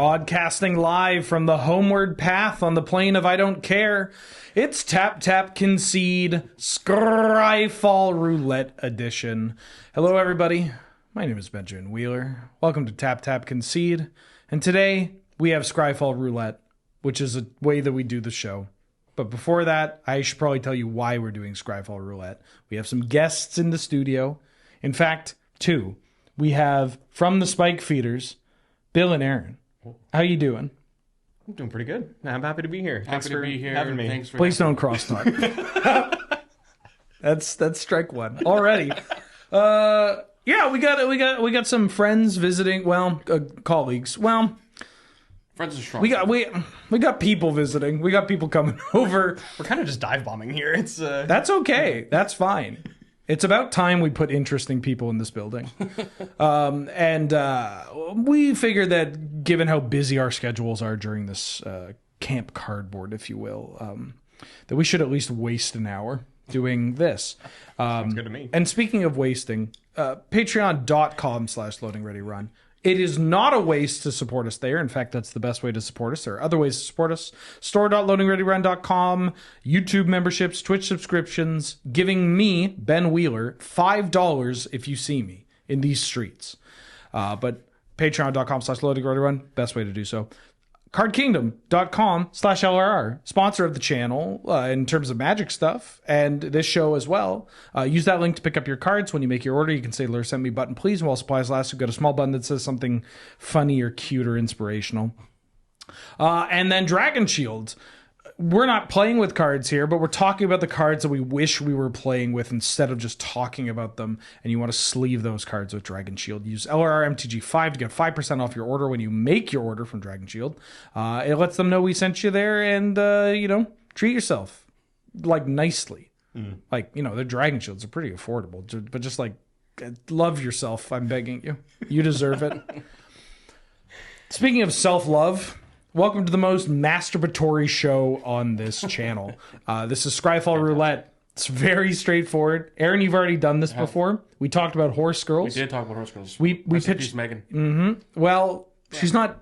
Broadcasting live from the homeward path on the plane of I don't care. It's TapTapConcede Scryfall Roulette edition. Hello, everybody. My name is Benjamin Wheeler. Welcome to TapTapConcede. And today we have Scryfall Roulette, which is a way that we do the show. But before that, I should probably tell you why we're doing Scryfall Roulette. We have some guests in the studio. In fact, two. We have from the Spike Feeders, Bill and Aaron. How you doing? I'm doing pretty good. I'm happy to be here. Happy to be here. Having me. Thanks for Please don't crosstalk. That's strike one already. Yeah, we got some friends visiting. Well, colleagues. Well, friends are strong. We got people visiting. We got people coming over. We're kind of just dive bombing here. It's That's okay. That's fine. It's about time we put interesting people in this building. And we figured that given how busy our schedules are during this camp cardboard, if you will, that we should at least waste an hour doing this. sounds good to me. And speaking of wasting, patreon.com/loadingreadyrun. It is not a waste to support us there. In fact, that's the best way to support us. There are other ways to support us. Store.loadingreadyrun.com, YouTube memberships, Twitch subscriptions, giving me, Ben Wheeler, $5 if you see me in these streets. But patreon.com/loadingreadyrun, best way to do so. cardkingdom.com/LRR, sponsor of the channel in terms of Magic stuff and this show as well. Use that link to pick up your cards. When you make your order, you can say "Lure, send me button, please." And while supplies last, we've got a small button that says something funny or cute or inspirational. And then Dragon Shield. We're not playing with cards here, but we're talking about the cards that we wish we were playing with instead of just talking about them. And you want to sleeve those cards with Dragon Shield. Use LRRMTG 5 to get 5% off your order when you make your order from Dragon Shield. It lets them know we sent you there and, treat yourself, like, nicely. Like, the Dragon Shields are pretty affordable, but just, like, love yourself, I'm begging you. You deserve it. Speaking of self-love... Welcome to the most masturbatory show on this channel. This is Scryfall Roulette. It's very straightforward. Aaron, you've already done this before. We talked about horse girls. We did talk about horse girls. We pitched Megan. Mm-hmm. Well, she's not.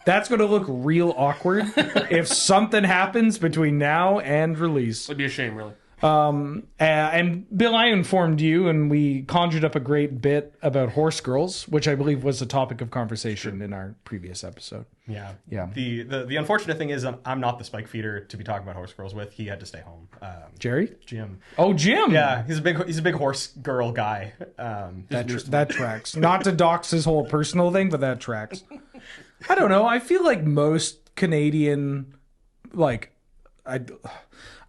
That's going to look real awkward if something happens between now and release. It'd be a shame, really. And Bill, I informed you, and we conjured up a great bit about horse girls, which I believe was the topic of conversation in our previous episode. Yeah. Yeah. The unfortunate thing is I'm not the Spike Feeder to be talking about horse girls with. He had to stay home. Jerry? Jim. Oh, Jim. Yeah, he's a big horse girl guy. That tracks. Not to dox his whole personal thing, but that tracks. I don't know. I feel like most Canadian,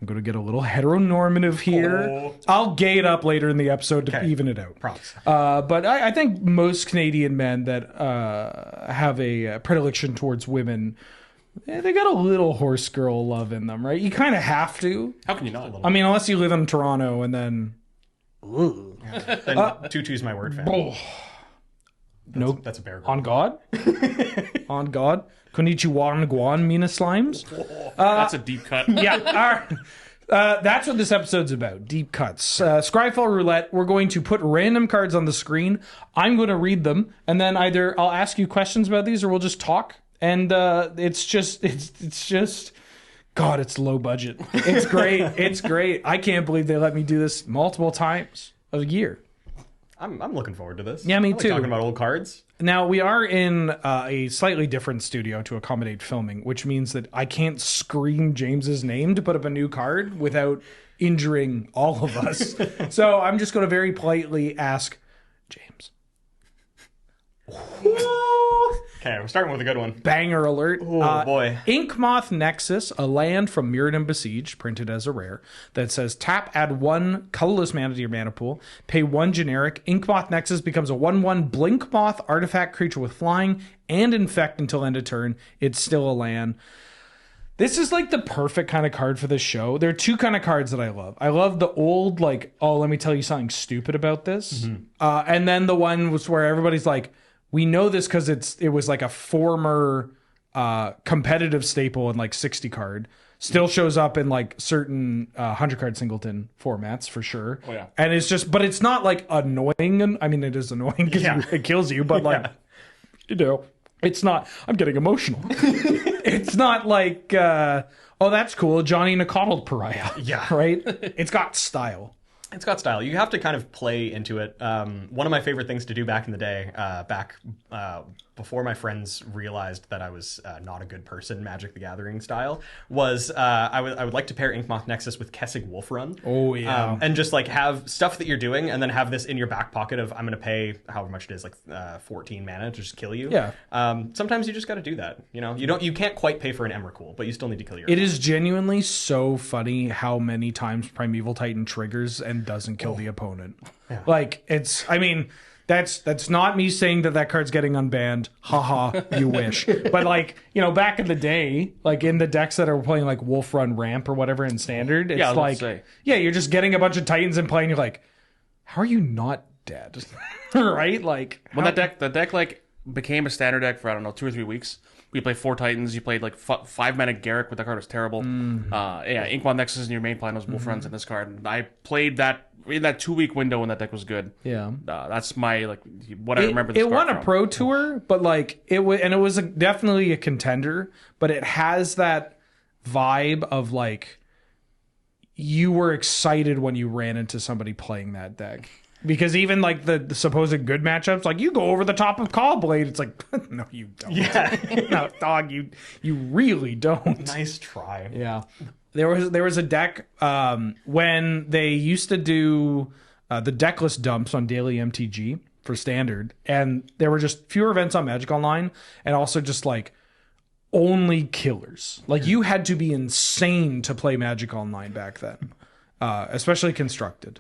I'm going to get a little heteronormative here. Oh. I'll gay it up later in the episode to even it out. Promise. But I think most Canadian men that have a predilection towards women, they got a little horse girl love in them, right? You kind of have to. How can you not? I mean, unless you live in Toronto and then... Then Tutu's my word fan. Nope. That's a bear girl. On God? On God? Konnichiwa Nguan Mina Slimes? That's a deep cut. Yeah. That's what this episode's about. Deep cuts. Scryfall Roulette. We're going to put random cards on the screen. I'm going to read them, and then either I'll ask you questions about these or we'll just talk. And it's just God, it's low budget. It's great. It's great. I can't believe they let me do this multiple times a year. I'm looking forward to this. Yeah, me I like too. talking about old cards. Now, we are in a slightly different studio to accommodate filming, which means that I can't scream James's name to put up a new card without injuring all of us. So I'm just going to very politely ask, James. Okay, we're starting with a good one. Banger alert. Oh, boy. Inkmoth Nexus, a land from Mirrodin Besieged, printed as a rare, that says tap, add 1 colorless mana to your mana pool, pay 1 generic. Inkmoth Nexus becomes a 1/1 Blink Moth artifact creature with flying and infect until end of turn. It's still a land. This is like the perfect kind of card for this show. There are two kind of cards that I love. I love the old, like, oh, let me tell you something stupid about this. Mm-hmm. And then the one was where everybody's like, we know this because it was like a former competitive staple in like 60 card. Still shows up in like certain 100 card singleton formats for sure. Oh, yeah. And it's just, but it's not like annoying. I mean, it is annoying because it kills you, but like, It's not, I'm getting emotional. It's not like, oh, that's cool, Johnny and a coddled pariah. Yeah. Right? It's got style. It's got style. You have to kind of play into it. One of my favorite things to do back in the day, before my friends realized that I was not a good person, Magic the Gathering style, was I would like to pair Inkmoth Nexus with Kessig Wolf Run. Oh, yeah. And just like have stuff that you're doing, and then have this in your back pocket of I'm going to pay however much it is, like 14 mana to just kill you. Yeah. Sometimes you just got to do that. You know, you can't quite pay for an Emrakul, but you still need to kill your. It is genuinely so funny how many times Primeval Titan triggers and doesn't kill the opponent. Yeah. Like, it's, I mean, that's not me saying that card's getting unbanned. Haha, you wish. But like, you know, back in the day, like in the decks that are playing like Wolf Run Ramp or whatever in Standard, it's like, yeah, you're just getting a bunch of Titans and playing. You're like, how are you not dead? Right? Like, when the deck like became a Standard deck for, I don't know, 2 or 3 weeks. We played 4 Titans. You played like 5 mana Garruk, but that card was terrible. Yeah, Inkmoth Nexus in your main plan was Wolf Runs in this card. And I played that in that 2-week window when that deck was good. Yeah, that's my like what I remember. This it won a Pro Tour, but like it was definitely a contender. But it has that vibe of like you were excited when you ran into somebody playing that deck. Because even like the supposed good matchups, like you go over the top of Callblade, it's like, no, you don't. Yeah. No, dog, you really don't. Nice try. Yeah. There was a deck when they used to do the decklist dumps on Daily MTG for Standard, and there were just fewer events on Magic Online, and also just like only killers. Like you had to be insane to play Magic Online back then, especially Constructed.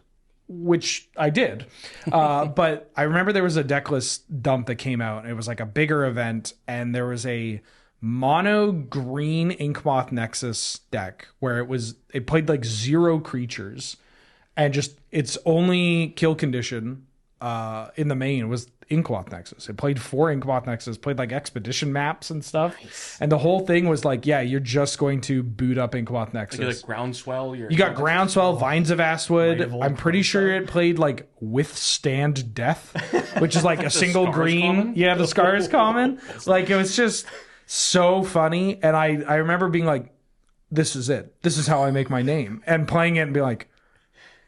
Which I did. But I remember there was a decklist dump that came out. And it was like a bigger event. And there was a mono green Inkmoth Nexus deck where it played like 0 creatures. And just its only kill condition in the main was Inkmoth Nexus. It played 4 Inkmoth Nexus, played like expedition maps and stuff. Nice. And the whole thing was like, yeah, you're just going to boot up Inkmoth Nexus. Like Groundswell. You got Groundswell, Vines of Astwood. I'm pretty sure it played like Withstand Death, which is like a single green. Common? Yeah, the Scar is common. Like it was just so funny. And I remember being like, this is it. This is how I make my name. And playing it and be like,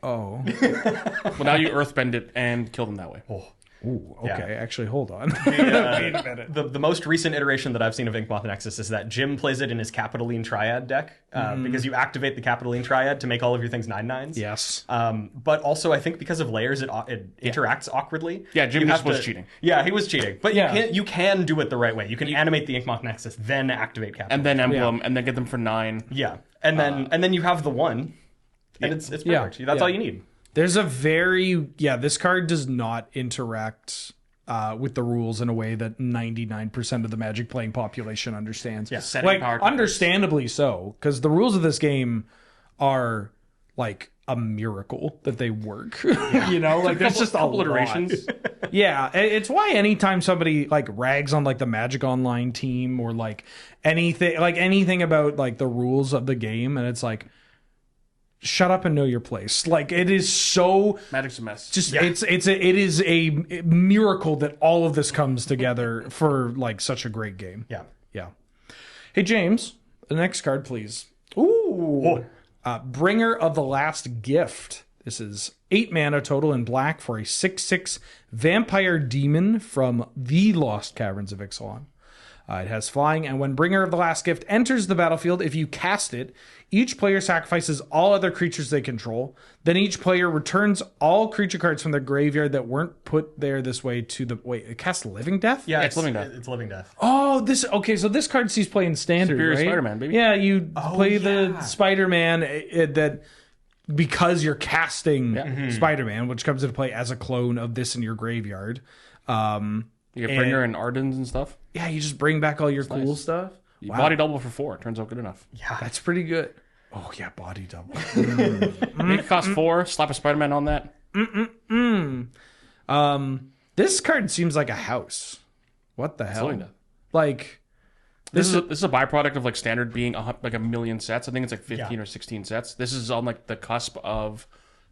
oh. Well, now you earthbend it and kill them that way. Oh. Ooh, okay. Yeah. Actually, hold on. Wait a minute. The most recent iteration that I've seen of Inkmoth Nexus is that Jim plays it in his Capitoline Triad deck because you activate the Capitoline Triad to make all of your things 9/9s. Yes. But also, I think because of layers, it interacts awkwardly. Yeah, Jim was cheating. Yeah, he was cheating. But you can do it the right way. You can animate the Inkmoth Nexus, then activate Capitoline. And then Emblem, and then get them for 9. Yeah. And then you have the 1, and it's perfect. Yeah. That's all you need. There's this card does not interact with the rules in a way that 99% of the Magic playing population understands. Yeah, like understandably so, because the rules of this game are like a miracle that they work. You know, like there's just a couple iterations. Yeah, it's why anytime somebody like rags on like the Magic Online team or like anything about like the rules of the game, and it's like, shut up and know your place. Like it is so Magic's a mess. Just it is a miracle that all of this comes together for like such a great game. Yeah. Hey James, the next card, please. Ooh. Bringer of the Last Gift. This is 8 mana total in black for a 6/6 vampire demon from the Lost Caverns of Ixalan. It has flying, and when Bringer of the Last Gift enters the battlefield, if you cast it, each player sacrifices all other creatures they control. Then each player returns all creature cards from their graveyard that weren't put there this way to the... Wait, it casts Living Death? Yeah, it's Living Death. It's Living Death. Oh, so this card sees play in Standard, Superior right? Spider-Man, baby. Yeah, you play the Spider-Man that... Because you're casting Spider-Man, which comes into play as a clone of this in your graveyard. You get Bringer and Ardens and stuff. Yeah, you just bring back all your cool stuff. You body double for 4. Turns out good enough. Yeah. That's pretty good. Oh, yeah, body double. Make it cost 4. Slap a Spider-Man on that. This card seems like a house. What the hell? Living Death. Like... This is a byproduct of like Standard being like a million sets. I think it's like 15 or 16 sets. This is on like the cusp of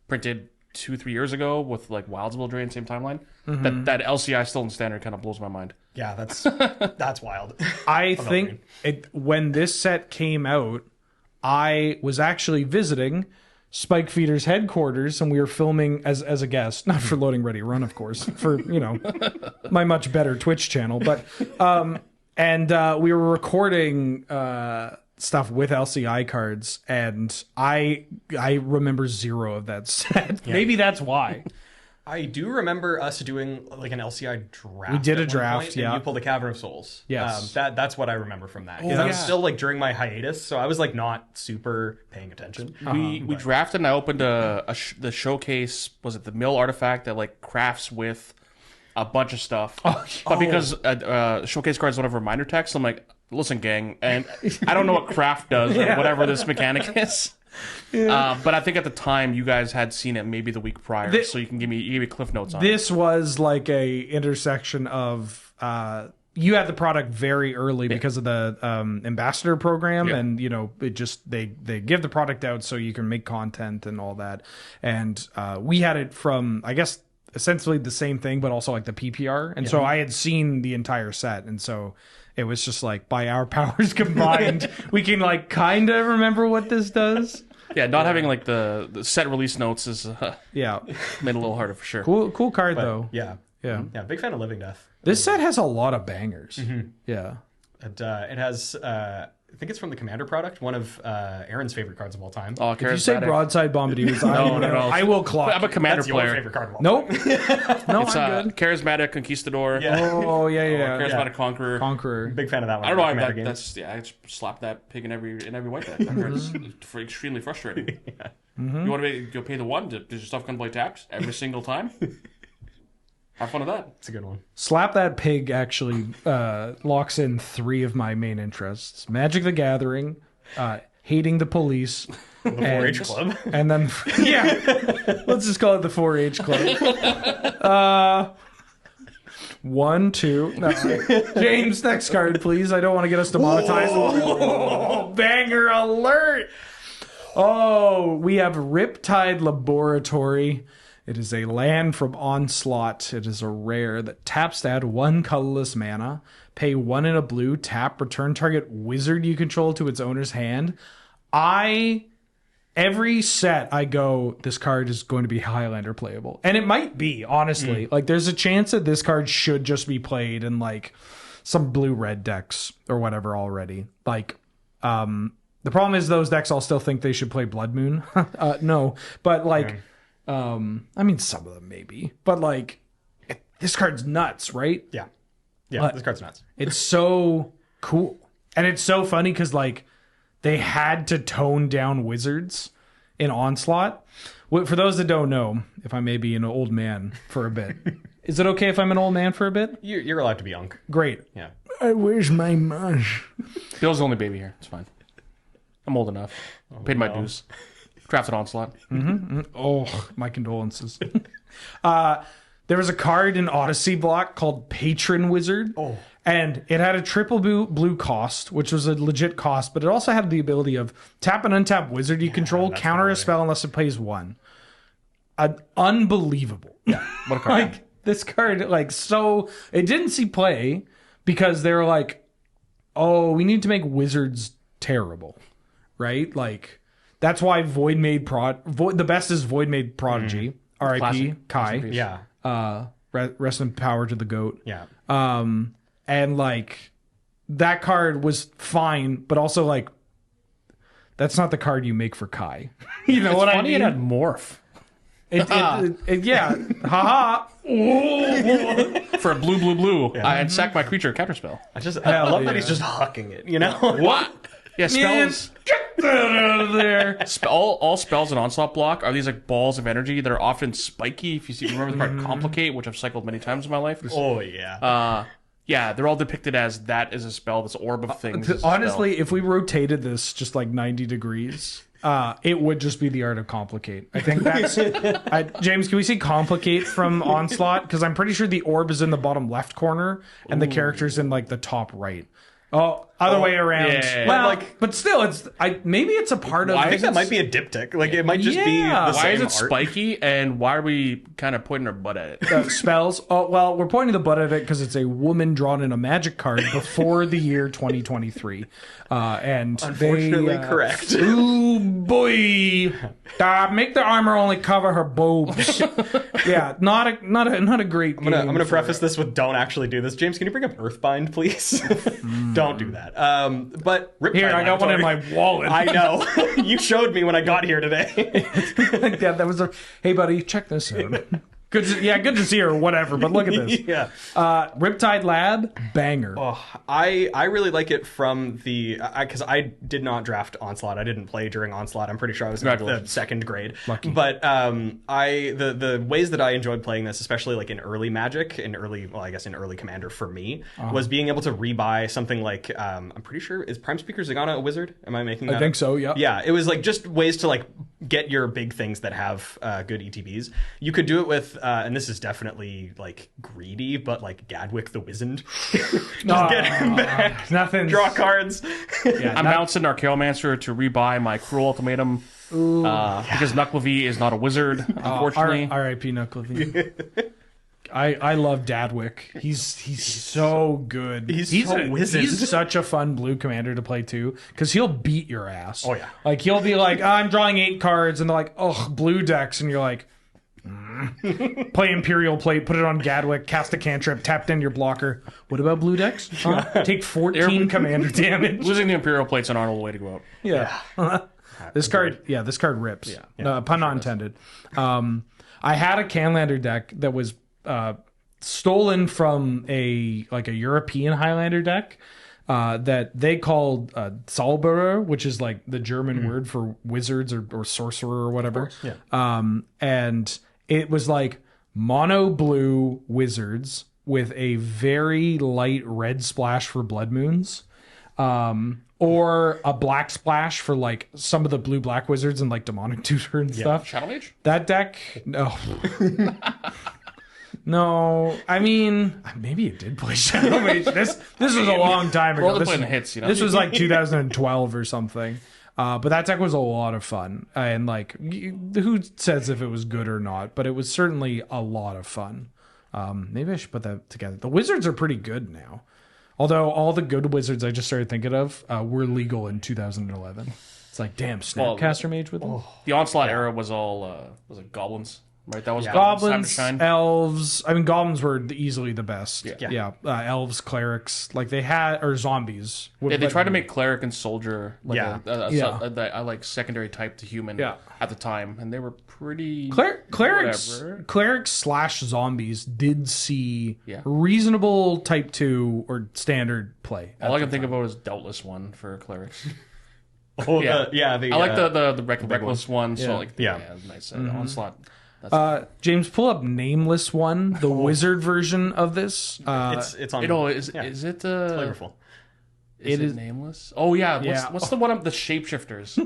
printed 2-3 years ago with like Wildsville Drain, same timeline. That LCI still in Standard kind of blows my mind. Yeah, that's wild. I think when this set came out, I was actually visiting Spike Feeder's headquarters, and we were filming as a guest, not for Loading Ready Run, of course, for my much better Twitch channel, but we were recording stuff with LCI cards, and I remember zero of that set. Yeah. Maybe that's why. I do remember us doing like an LCI draft. We did a draft, yeah. You pulled the Cavern of Souls. Yes. That's what I remember from that. Because I was still like during my hiatus, so I was like not super paying attention. We drafted, and I opened the showcase. Was it the mill artifact that like crafts with a bunch of stuff? But because showcase cards don't have reminder text, I'm like, listen, gang, and I don't know what craft does or whatever this mechanic is. Yeah. But I think at the time you guys had seen it maybe the week prior, so you gave me cliff notes on it. This was like a intersection of you had the product very early because of the ambassador program, and it just they give the product out so you can make content and all that, and we had it from, I guess, essentially the same thing, but also like the PPR, and so I had seen the entire set, and so it was just like, by our powers combined, we can like kind of remember what this does. Yeah, not having like the set release notes is made it a little harder for sure. Cool card though. Yeah. Big fan of Living Death. This set has a lot of bangers. Mm-hmm. Yeah, it has. I think it's from the Commander product, one of Aaron's favorite cards of all time. Oh, if you say Broadside Bombadil, no. I will clock. I'm a Commander That's player. Your favorite card of all nope. time. No, it's I'm good. Charismatic Conquistador. Yeah. Oh, yeah. Charismatic Conqueror. Big fan of that one. I don't know why I just slap that pig in every white deck. That card is extremely frustrating. Mm-hmm. You want to pay the one? Does your stuff come play taps every single time? Have fun with that. It's a good one. Slap That Pig actually locks in 3 of my main interests: Magic the Gathering, hating the police, the 4-H club, and then let's just call it the 4-H club. 1, 2. No. James, next card, please. I don't want to get us demonetized. Oh, banger alert! Oh, we have Riptide Laboratory. It is a land from Onslaught. It is a rare that taps to add 1 colorless mana, pay 1 in a blue, tap, return target wizard you control to its owner's hand. Every set I go, this card is going to be Highlander playable. And it might be, honestly. Like, there's a chance that this card should just be played in, like, some blue-red decks or whatever already. Like, the problem is those decks all still think they should play Blood Moon. No. But, like... I mean, some of them maybe, but like, this card's nuts, right? Yeah, this card's nuts. It's so cool, and it's so funny because like they had to tone down wizards in Onslaught. For those that don't know, if I may be an old man for a bit, is it okay if I'm an old man for a bit? You're allowed to be Unk. Great. Yeah. Where's my mush? Bill's the only baby here. It's fine. I'm old enough. Paid my dues. Drafted Onslaught. Mm-hmm. Oh, my condolences. There was a card in Odyssey block called Patron Wizard. Oh. And it had a triple blue cost, which was a legit cost, but it also had the ability of tap and untap wizard you control, counter a spell unless it plays 1. Unbelievable. Yeah. What a card. Like, this card, like, so... It didn't see play because they were like, oh, we need to make wizards terrible. Right? Like... That's why the best is Voidmade Prodigy. R.I.P. Kai. Yeah. Rest in power to the goat. Yeah. And like that card was fine, but also like that's not the card you make for Kai. You know what I mean? It had morph. Yeah. Haha. For a blue. Yeah. I had sacked my creature counterspell. I love that he's just hucking it, you know? What? Yeah, spells. Get that out of there. All spells in Onslaught block are these like balls of energy that are often spiky. If you remember the card Complicate, which I've cycled many times in my life. Oh, yeah. Yeah, they're all depicted as that is a spell, this orb of things. Honestly, if we rotated this just like 90 degrees, it would just be the art of Complicate. I think that's... James, can we see Complicate from Onslaught? Because I'm pretty sure the orb is in the bottom left corner and the character's in like the top right. Oh, other way around. yeah. Well, Like- but still, maybe it's a part of. I think that might be a diptych. Like it might just be the Yeah. same Why is it art. spiky, and why are we kind of pointing our butt at it? Spells. Oh well, we're pointing the butt at it because it's a woman drawn in a magic card before the year 2023, and Unfortunately, correct. Ooh boy, make the armor only cover her boobs. Yeah, not a great. I'm gonna preface this with don't actually do this. James, can you bring up Earthbind, please? Don't do that. But Riptide Here, I got one in Laboratory- my wallet. I know. You showed me when I got here today. Yeah, that was a. Hey, buddy, check this out. Good to see her, or whatever. But look at this. Yeah. Riptide Lab, banger. Oh, I really like it from the because I did not draft Onslaught. I didn't play during Onslaught. I'm pretty sure I was in like, the Congratulations. second grade. Lucky. But the ways that I enjoyed playing this, especially like in early Magic, in early Commander for me, was being able to rebuy something like I'm pretty sure is Prime Speaker Zagana a wizard? Am I making that? I think up? so. Yeah. Yeah, it was like just ways to like get your big things that have good ETBs. You could do it with, and this is definitely like greedy, but like Gadwick the Wizened. Just get him back. Nothing. Draw cards. I'm bouncing Archaeomancer to rebuy my Cruel Ultimatum because Knucklevi is not a wizard, unfortunately. R.I.P. Knucklevi. I love Dadwick. He's so good. He's so wizened. He's such a fun blue commander to play too, because he'll beat your ass. Oh, yeah. Like he'll be like, I'm drawing 8 cards, and they're like, oh, blue decks, and you're like, play Imperial Plate, put it on Gadwick, cast a cantrip, tapped in your blocker. What about blue decks? Huh? Take 14 commander damage. Losing the Imperial Plate's an honorable way to go out. Yeah. This card rips. Yeah. Pun not intended. I had a Canlander deck that was stolen from a European Highlander deck that they called Zauberer, which is like the German word for wizards or sorcerer or whatever. And it was like mono blue wizards with a very light red splash for blood moons. Or a black splash for like some of the blue black wizards and like demonic tutor and stuff. Shadow Mage? That deck, no. No, I mean, maybe it did play Shadow Mage. This was a long time ago. We're only This playing was- the hits, you know? This was like 2012 or something. But that deck was a lot of fun. And like, who says if it was good or not? But it was certainly a lot of fun. Maybe I should put that together. The wizards are pretty good now. Although all the good wizards I just started thinking of were legal in 2011. It's like, damn, Snapcaster Mage with them. The Onslaught era was all, was it goblins? Right, that was Goblins, time to shine. elves. I mean, goblins were easily the best. Yeah. Elves, clerics, like they had, or zombies. Yeah, they tried to make cleric and soldier like Yeah. a like secondary type to human at the time, and they were pretty clerics. whatever. Clerics / zombies did see reasonable type 2 or standard play. All I can think about is Doubtless one for clerics. Oh, I like the reckless one. So like nice Onslaught. James, pull up Nameless one, the wizard version of this. it's on. Is it flavorful. Is it nameless? Oh yeah. What's the one of the shapeshifters?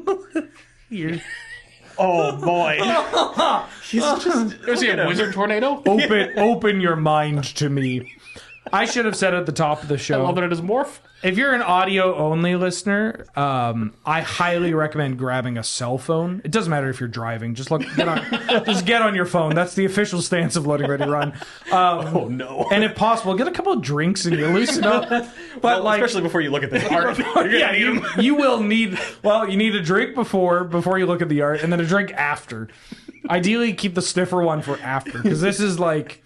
Oh boy. He's just. Is he a wizard tornado? Open your mind to me. I should have said at the top of the show. I love that it is morph. If you're an audio only listener, I highly recommend grabbing a cell phone. It doesn't matter if you're driving. Just get on your phone. That's the official stance of Loading Ready Run. Oh no! And if possible, get a couple of drinks and you loosen up. But especially before you look at this art, you will need. Well, you need a drink before you look at the art, and then a drink after. Ideally, keep the stiffer one for after, because this is like.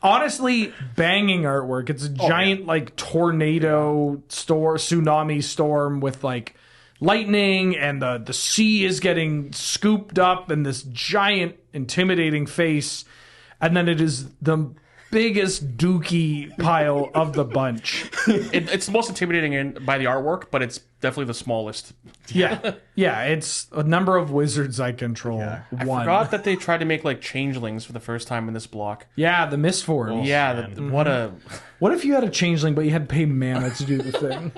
Honestly, banging artwork. It's a giant like tornado tsunami storm with like lightning, and the sea is getting scooped up in this giant intimidating face, and then it is the biggest dookie pile of the bunch. It's the most intimidating by the artwork, but it's definitely the smallest. Yeah, it's a number of wizards I control. I forgot that they tried to make like changelings for the first time in this block. Yeah, the Mistforms. What if you had a changeling, but you had to pay mana to do the thing?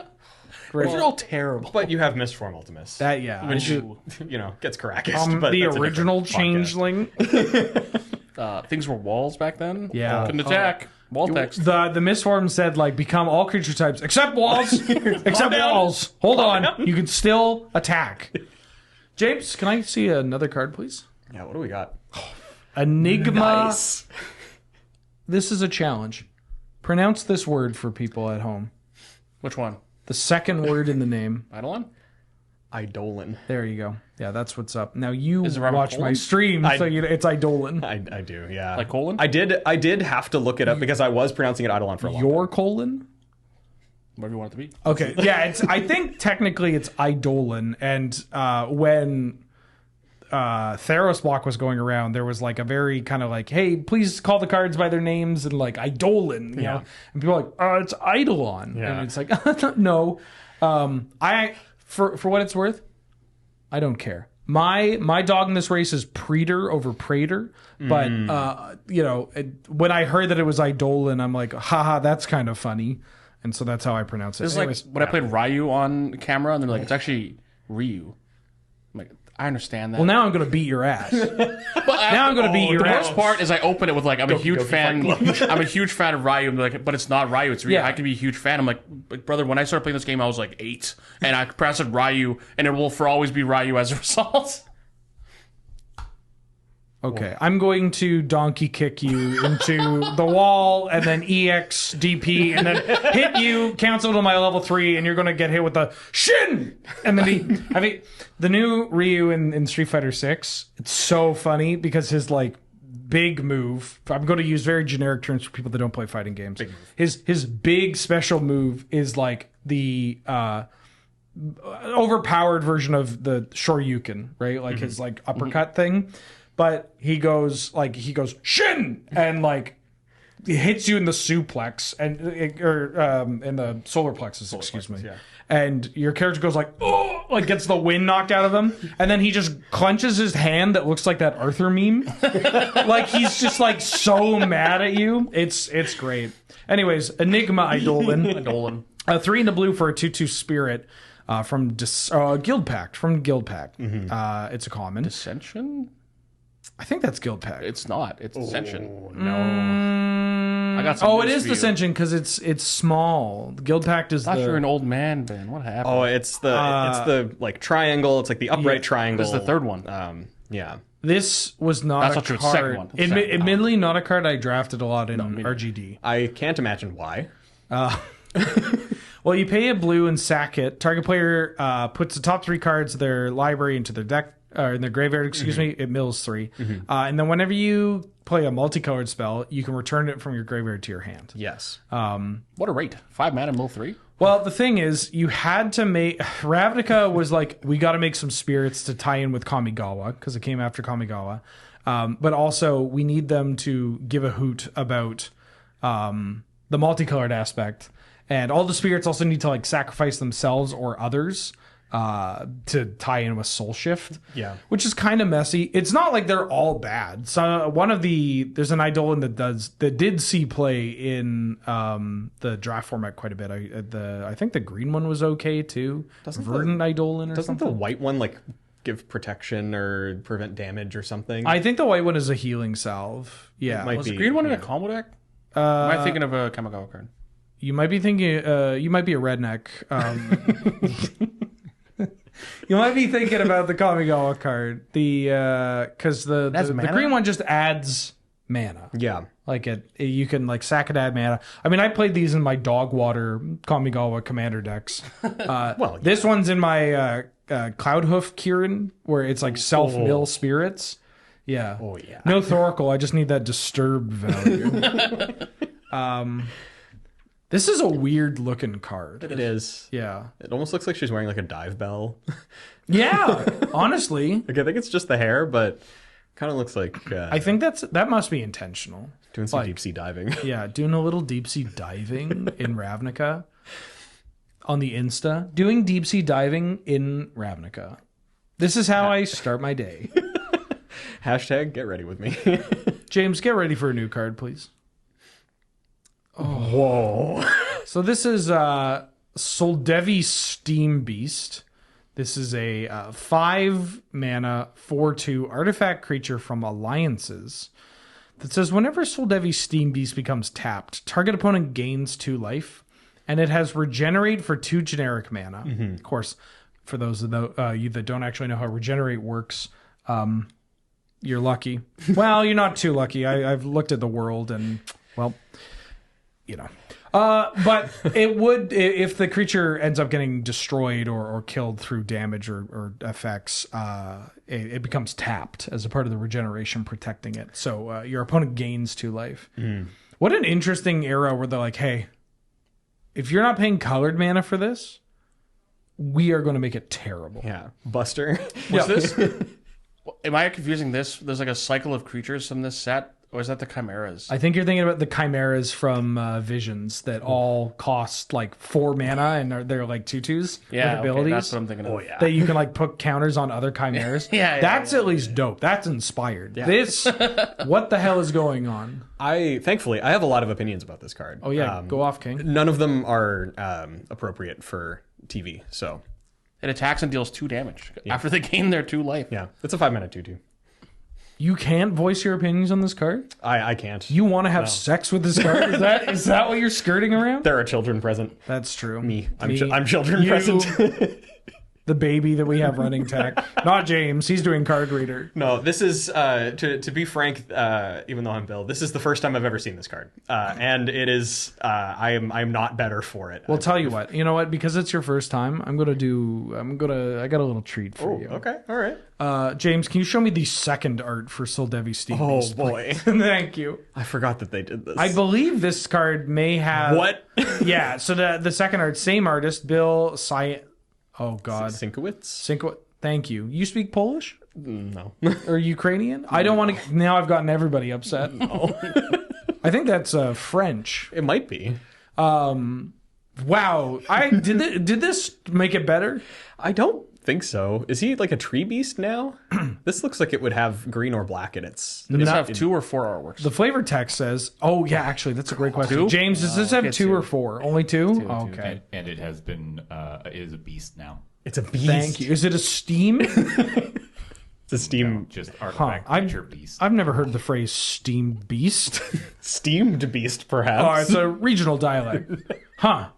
They're all terrible. But you have Mistform Ultimus. Which gets Caracas. But the that's a original different podcast. changeling. Things were walls back then. Yeah. Couldn't attack. Wall text. The misform said like become all creature types except walls. Except walls. Hold on. You can still attack. James, can I see another card, please? Yeah, what do we got? Enigma. Nice. This is a challenge. Pronounce this word for people at home. Which one? The second word in the name. Eidolon? Eidolon. There you go. Yeah, that's what's up. Now you Is it rhyme with watch my colon? stream, so it's Eidolon. I do, yeah. Like colon? I did have to look it up because I was pronouncing it Eidolon for a long time. Your colon? Whatever you want it to be. Okay, yeah, I think technically it's Eidolon, and when Theros block was going around, there was like a very kind of like, hey, please call the cards by their names, and like Eidolon, you know, and people are like, it's Eidolon, Yeah. and it's like, no, I for what it's worth, I don't care. My dog in this race is Praetor over Praetor, but when I heard that it was Eidolon, I'm like, haha, that's kind of funny. And so that's how I pronounce it. This is Anyways, like when I played Ryu on camera, and they're like, it's actually Ryu. I'm like, I understand that. well, now I'm going to beat your ass. Now I'm going to beat your The ass. worst part is I open it with like, I'm a huge fan. I'm a huge fan of Ryu. I'm like, but it's not Ryu. It's Ryu. Yeah. I can be a huge fan. I'm like, brother, when I started playing this game, I was like 8, and I pressed Ryu, and it will for always be Ryu as a result. Okay, I'm going to donkey kick you into the wall and then EX DP and then hit you, cancel to my level 3, and you're going to get hit with the shin. And then the new Ryu in Street Fighter 6, it's so funny because his like big move, I'm going to use very generic terms for people that don't play fighting games. His big special move is like the overpowered version of the Shoryuken, right? Like his like uppercut thing. But he goes shin and like he hits you in the suplex or in the solar plexus, excuse me. Yeah. And your character goes like, oh, like gets the wind knocked out of him, and then he just clenches his hand that looks like that Arthur meme. Like he's just like so mad at you. It's great. Anyways, Enigma Eidolon. 3 in the blue for a 2/2 spirit from Guild Pact. It's a common. Dissension? I think that's Guild Pact. It's not. It's Dissension. No. I got some It news is for you. Dissension because it's small. The Guild Pact is I thought you're an old man, Ben. What happened? Oh, it's the like triangle. It's like the upright triangle. This is the third one. Yeah. This was not That's a not true. It's the second card. one. It's the second. Admittedly, not a card I drafted a lot in RGD. I can't imagine why. Well, you pay a blue and sack it. Target player puts the top 3 cards of their library into their deck, or in their graveyard, excuse me. It mills 3. And then whenever you play a multicolored spell, you can return it from your graveyard to your hand. Yes. What a rate. 5 mana, mill 3? Well, the thing is, you had to make... Ravnica was like, we got to make some spirits to tie in with Kamigawa, because it came after Kamigawa. But also, we need them to give a hoot about the multicolored aspect. And all the spirits also need to like sacrifice themselves or others to tie in with Soul Shift. Yeah. Which is kind of messy. It's not like they're all bad. So there's an Eidolon that did see play in the draft format quite a bit. I think the green one was okay too. Verdant Eidolon or Doesn't something. the white one like give protection or prevent damage or something? I think the white one is a healing salve. Yeah. might Was be, the green one in a combo deck? Am I thinking of a Kamigawa card? You might be thinking, you might be a redneck. You might be thinking about the Kamigawa card. Because the green one just adds mana. Yeah. Like you can like sack it, add mana. I mean, I played these in my dog water Kamigawa commander decks. This one's in my Cloudhoof Kieran, where it's like self-mill spirits. Yeah. Oh, yeah. No Thoracle. I just need that disturbed value. This is a weird looking card. It is. Yeah. It almost looks like she's wearing like a dive bell. Yeah. Honestly, Like I think it's just the hair, but kind of looks like I think that must be intentional. doing some like- deep sea diving. Yeah, doing a little deep sea diving in Ravnica on the Insta. Doing deep sea diving in Ravnica. This is how I start my day. Hashtag get ready with me. James, get ready for a new card, please. Whoa. So this is Soldevi Steam Beast. This is a 5 mana 4/2 artifact creature from Alliances. that says whenever Soul Devi's Steam Beast becomes tapped, target opponent gains 2 life, and it has regenerate for 2 generic mana. Of course, for those of you that don't actually know how regenerate works, you're lucky. Well, you're not too lucky. I've looked at the world and, well, you know. But it would, if the creature ends up getting destroyed or killed through damage or effects, it becomes tapped as a part of the regeneration protecting it. So your opponent gains 2 life. What an interesting era where they're like, hey, if you're not paying colored mana for this, we are going to make it terrible. Yeah. Buster. Was this? Am I confusing this? There's like a cycle of creatures from this set, or is that the chimeras? I think you're thinking about the chimeras from Visions that all cost like 4 mana and they're like 2/2s with abilities. That's what I'm thinking of. Oh, yeah. That you can like put counters on other chimeras. That's at least dope. That's inspired. Yeah. This, what the hell is going on? Thankfully, I have a lot of opinions about this card. Oh yeah, go off, King. None of them are appropriate for TV, so... It attacks and deals 2 damage after they gain their 2 life. Yeah, it's a 5-mana 2/2. You can't voice your opinions on this card? I can't. You want to have sex with this card? Is that what you're skirting around? There are children present. That's true. I'm children present. The baby that we have running tech. Not James. He's doing card reader. No, this is, to be frank, even though I'm Bill, this is the first time I've ever seen this card. And it is, I am not better for it. Well, tell you what. You know what? Because it's your first time, I got a little treat for you. Okay, all right. James, can you show me the second art for Soul Devi Steam Beast? Oh, boy. Thank you. I forgot that they did this. I believe this card may have... What? Yeah, so the second art, same artist, Bill Oh, God. Sinkowitz? Thank you. You speak Polish? No. Or Ukrainian? I don't want to... Now I've gotten everybody upset. No. I think that's French. It might be. Wow. Did this make it better? I don't think so. Is he like a tree beast now? This looks like it would have green or black in its... Does it have 2 or 4 artworks? The flavor text says... Oh, yeah, actually, that's a great question. 2? James, does this have 2 or 4? Only 2? 2, Okay. and it has been, it is a beast now. It's a beast. Thank you. Is it a Steam? It's a Steam... Just artifact creature beast. I've never heard the phrase Steam Beast. Steamed beast, perhaps. Oh, it's a regional dialect. Huh.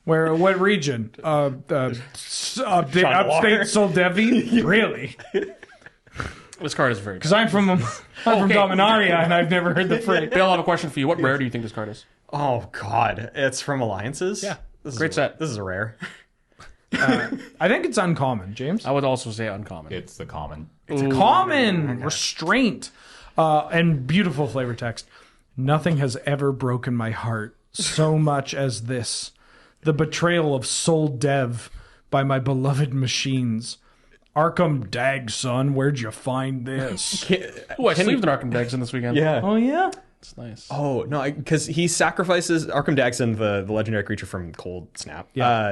What region? Upstate Soul Devi? Really? This card is very good. Because I'm from Dominaria and I've never heard the phrase. Bill, I have a question for you. What rare do you think this card is? Oh, God. It's from Alliances? Yeah. Great set. This is a rare. I think it's uncommon, James. I would also say uncommon. It's the common. It's a common restraint and beautiful flavor text. Nothing has ever broken my heart so much as this. The betrayal of Soul Dev by my beloved machines. Arkham Dag, son, where'd you find this? I sleeved an Arkham Dags in this weekend. Yeah. Oh, yeah? It's nice. Oh, no, because he sacrifices... Arkham Dagson, the legendary creature from Cold Snap,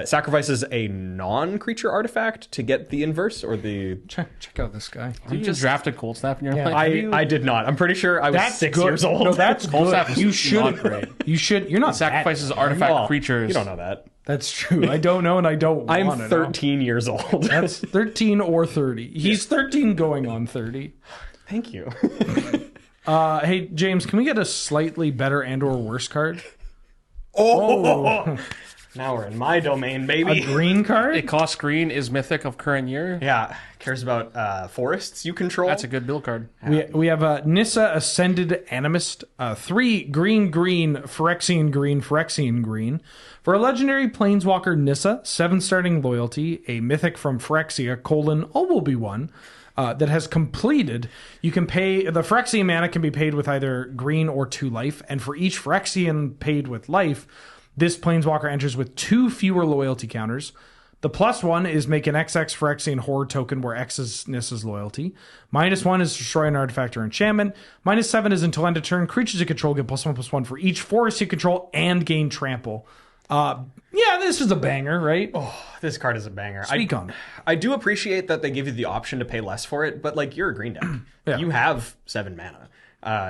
sacrifices a non-creature artifact to get the inverse, or the... Check out this guy. Did you just drafted Cold Snap in your life? I did not. I'm pretty sure I was 6 years old. No, that's Cold Snap good. is You should. not great. You should. You're not It sacrifices artifact creatures. You don't know that. That's true. I don't know, and I don't want I'm to 13 years old. That's 13 or 30. He's 13 going on 30. Thank you. Hey, James, can we get a slightly better and or worse card? Oh! Now we're in my domain, baby. A green card? It costs green, is mythic of current year. Yeah, cares about forests you control. That's a good build card. We have Nissa Ascended Animist, 3 green, Phyrexian green. For a legendary Planeswalker Nissa, 7 starting loyalty, a mythic from Phyrexia, all will be 1. That has completed, you can pay, the Phyrexian mana can be paid with either green or 2 life, and for each Phyrexian paid with life, this Planeswalker enters with 2 fewer loyalty counters. The +1 is make an XX Phyrexian Horror token where X is Nissa's loyalty. -1 is destroy an artifact or enchantment. -7 is until end of turn, creatures you control get +1/+1 for each forest you control and gain trample. Yeah, this is a banger, right? Oh, this card is a banger. Speak on it. I do appreciate that they give you the option to pay less for it, but like you're a green deck. Yeah. You have 7 mana.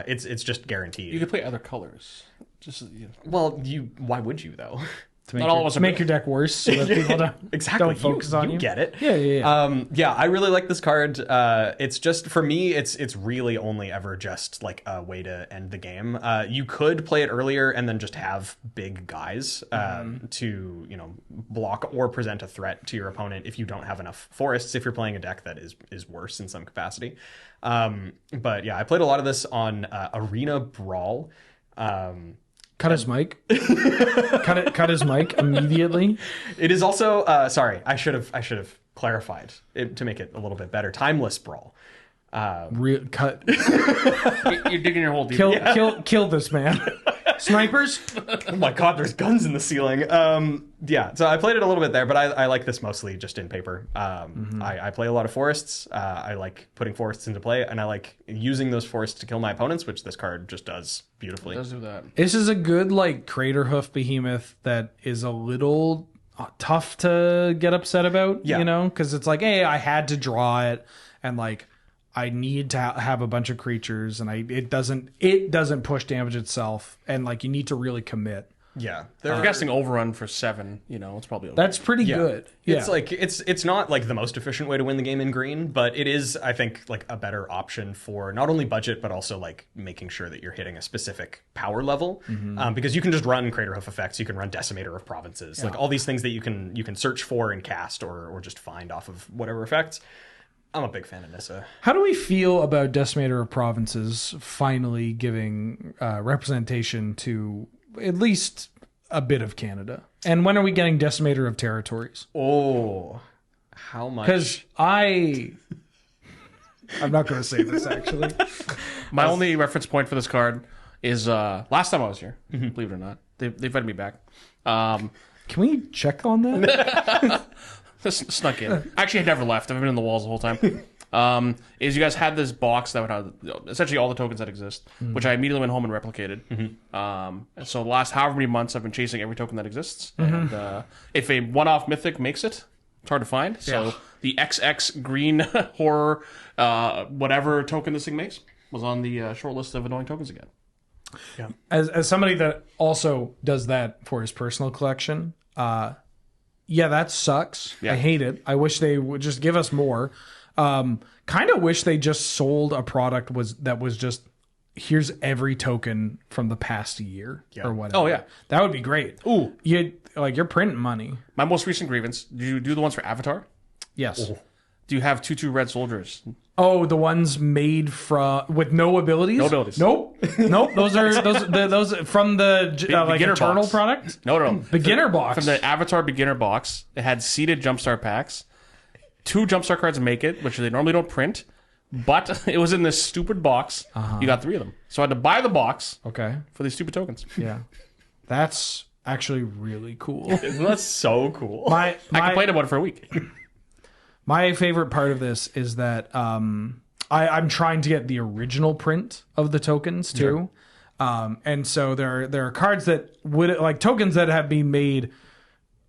It's just guaranteed. You could play other colors. Just Well, why would you though? to make, Not all of us are make your deck worse so that people Exactly. don't focus on you. Get it? Yeah. Yeah, I really like this card. It's just, for me, it's really only ever just like a way to end the game. You could play it earlier and then just have big guys to, you know, block or present a threat to your opponent if you don't have enough forests, if you're playing a deck that is worse in some capacity. But yeah, I played a lot of this on Arena Brawl. Cut his mic. cut his mic immediately. It is also sorry, I should have clarified it to make it a little bit better. Timeless Brawl. Cut. You're digging your hole deep. Kill this man. Snipers. Oh my god, there's guns in the ceiling. Yeah, so I played it a little bit there, but I like this mostly just in paper. I play a lot of forests. I like putting forests into play, and I like using those forests to kill my opponents, which this card just does beautifully. It does do that. This is a good like Crater Hoof behemoth that is a little tough to get upset about. Yeah. You know, because it's like, hey, I had to draw it, and like I need to have a bunch of creatures, and it doesn't push damage itself, and like you need to really commit. Yeah, I'm guessing overrun for 7. You know, it's probably okay. That's pretty good. Yeah. It's like it's not like the most efficient way to win the game in green, but it is, I think, like a better option for not only budget but also like making sure that you're hitting a specific power level. Because you can just run Crater Hoof effects, you can run Decimator of Provinces, like all these things that you can search for and cast or just find off of whatever effects. I'm a big fan of Nissa. How do we feel about Decimator of Provinces finally giving representation to at least a bit of Canada? And when are we getting Decimator of Territories? Oh, how much? Because I'm not going to say this actually. My only reference point for this card is last time I was here. Believe it or not, they invited me back. Can we check on that? Snuck in. Actually, I never left. I've been in the walls the whole time. Is you guys had this box that would have essentially all the tokens that exist, which I immediately went home and replicated. And so the last however many months I've been chasing every token that exists. And if a one-off mythic makes it, it's hard to find. So the XX green horror whatever token this thing makes was on the short list of annoying tokens again. Yeah. As somebody that also does that for his personal collection, yeah, that sucks. Yeah. I hate it. I wish they would just give us more. Kind of wish they just sold a product that was just here's every token from the past year or whatever. Oh, yeah. That would be great. Ooh. You're printing money. My most recent grievance, do you do the ones for Avatar? Yes. Do you have 2/2 red soldiers? Oh, the ones made with no abilities? No abilities. Nope. Those are those from the like beginner Eternal box. product? No. Beginner box. From the Avatar beginner box, it had seeded Jumpstart packs. 2 Jumpstart cards make it, which they normally don't print. But it was in this stupid box. You got 3 of them. So I had to buy the box Okay. for these stupid tokens. Yeah. That's actually really cool. Isn't that so cool? I complained about it for a week. My favorite part of this is that I'm trying to get the original print of the tokens too. And so there are cards that would like tokens that have been made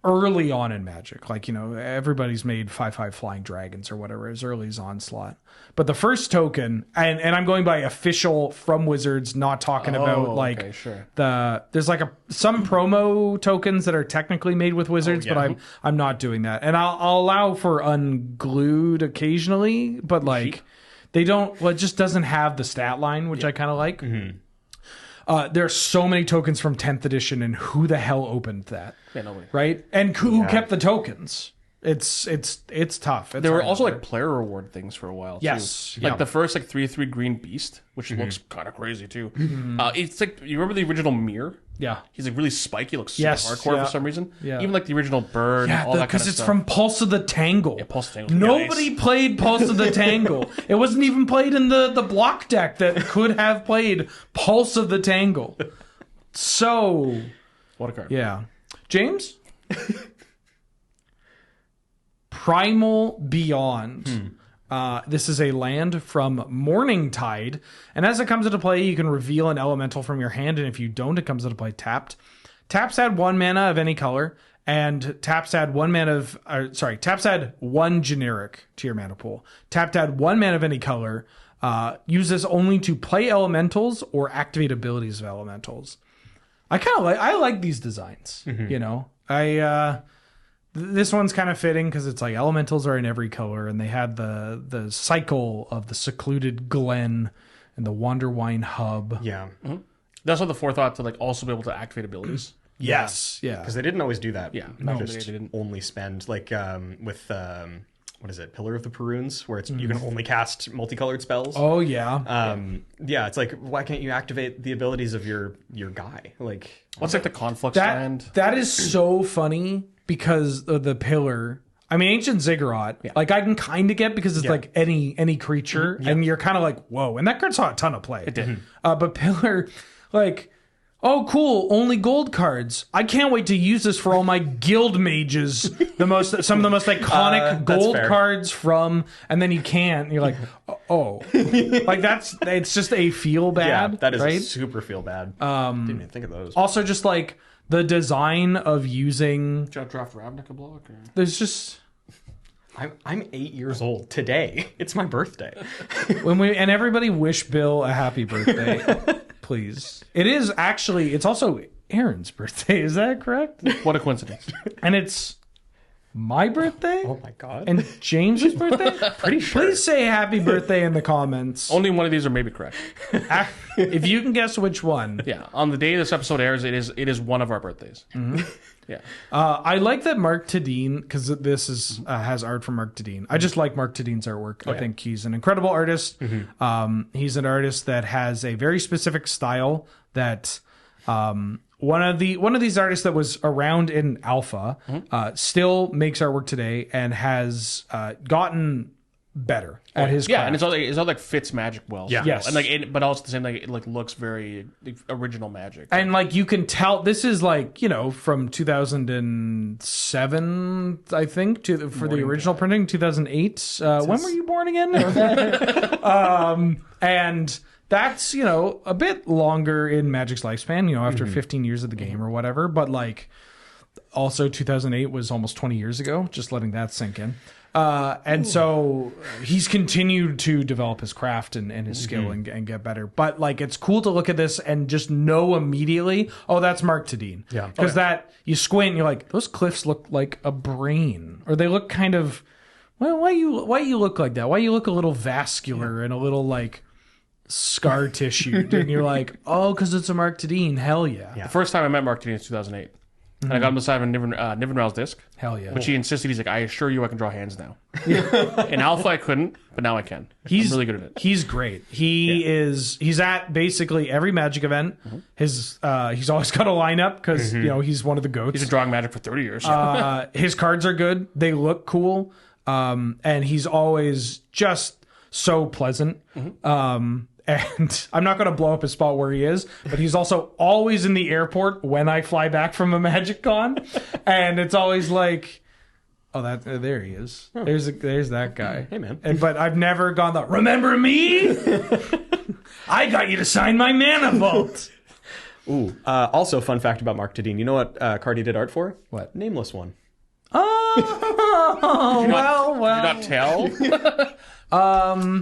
early on in Magic. Like, you know, everybody's made 5/5 Flying Dragons or whatever as early as Onslaught. But the first token, and I'm going by official from Wizards, not talking about like okay, sure. there's like some promo tokens that are technically made with Wizards, but I'm not doing that. And I'll allow for unglued occasionally, but like they don't. Well, it just doesn't have the stat line, which I kind of like. There's so many tokens from 10th edition, and who the hell opened that? Yeah, nobody. Right? And who kept the tokens? It's tough. It's There were hard also out like player reward things for a while. Yes. Too. Like Yeah. the first like 3/3 green beast, which looks kind of crazy too. It's like you remember the original Mirror? Yeah. He's like really spiky, looks super Yes, hardcore yeah. for some reason. Yeah. Even like the original bird, Yeah, all that kind because of it's stuff. from Pulse of the Tangle. Yeah, Pulse of the Tangle. Nobody played Pulse of the Tangle. It wasn't even played in the block deck that could have played Pulse of the Tangle. So, What a card. yeah. James? Primal Beyond. This is a land from Morningtide, and as it comes into play, you can reveal an elemental from your hand, and if you don't, it comes into play tapped. Taps add 1 mana of any color, and taps add 1 mana taps add 1 generic to your mana pool. Tapped add 1 mana of any color. Use this only to play elementals or activate abilities of elementals. I like these designs, you know. This one's kind of fitting because it's like elementals are in every color, and they had the cycle of the secluded glen and the Wanderwine hub. Yeah. That's what the forethought to like also be able to activate abilities. Yes, yeah. Because they didn't always do that. Yeah, They no, just they didn't. only spend like with what is it, Pillar of the Perunes, where it's you can only cast multicolored spells. Oh yeah. Yeah, it's like, why can't you activate the abilities of your guy? Like, What's like the conflux land? That is so funny because of the pillar. I mean, Ancient Ziggurat, like I can kind of get because it's like any creature, and you're kind of like, whoa. And that card saw a ton of play. It did. But pillar, like, oh, cool, only gold cards. I can't wait to use this for all my guild mages. Some of the most iconic gold fair. cards from, and then you can't. And you're like, oh, like it's just a feel bad. yeah, that is right? super feel bad. Didn't even think of those. Also, just like the design of using. Did you draft Ravnica block? Or? There's just. I'm 8 years old today. It's my birthday. And everybody wish Bill a happy birthday, please. It's also Aaron's birthday. Is that correct? What a coincidence. And it's my birthday Oh my god. and James's birthday. pretty sure. Please say happy birthday in the comments. Only one of these are maybe correct. If you can guess which one. Yeah, on the day this episode airs, it is one of our birthdays. Yeah, I like that Mark Tadine, because this has art from Mark Tadine. I just like Mark Tadine's artwork. I think he's an incredible artist. He's an artist that has a very specific style that one of these artists that was around in Alpha still makes artwork today and has gotten better at his craft. and it's all like fits Magic well. Yeah. still. Yes. and but also at the same like it like looks very original Magic. And like you can tell, this is like, from 2007, I think, for the original printing, 2008. When were you born again? And that's a bit longer in Magic's lifespan. After 15 years of the game or whatever. But like, also 2008 was almost 20 years ago. Just letting that sink in. So he's continued to develop his craft and his skill and get better. But like, it's cool to look at this and just know immediately, oh, that's Mark Tadine. Yeah. Because that you squint and you're like, those cliffs look like a brain, or they look kind of, well, why you look like that? Why you look a little vascular and a little like scar tissue? And you're like, oh, because it's a Mark Tadine. Hell yeah. The first time I met Mark Tadine was 2008. And I got him to sign Nivenral's disc. Hell yeah. Which he insisted, he's like, I assure you I can draw hands now. In Alpha I couldn't, but now I can. I'm really good at it. He's great. He's at basically every Magic event. He's always got a lineup because he's one of the goats. He's been drawing Magic for 30 years. His cards are good. They look cool. And he's always just so pleasant. And I'm not going to blow up his spot where he is, but he's also always in the airport when I fly back from a Magic Con. And it's always like, oh, there he is. There's that guy. Hey, man. But I've never gone remember me? I got you to sign my Mana Vault. Ooh. Also, fun fact about Mark Tadine. You know what card he did art for? What? Nameless one. Oh, Did you not tell?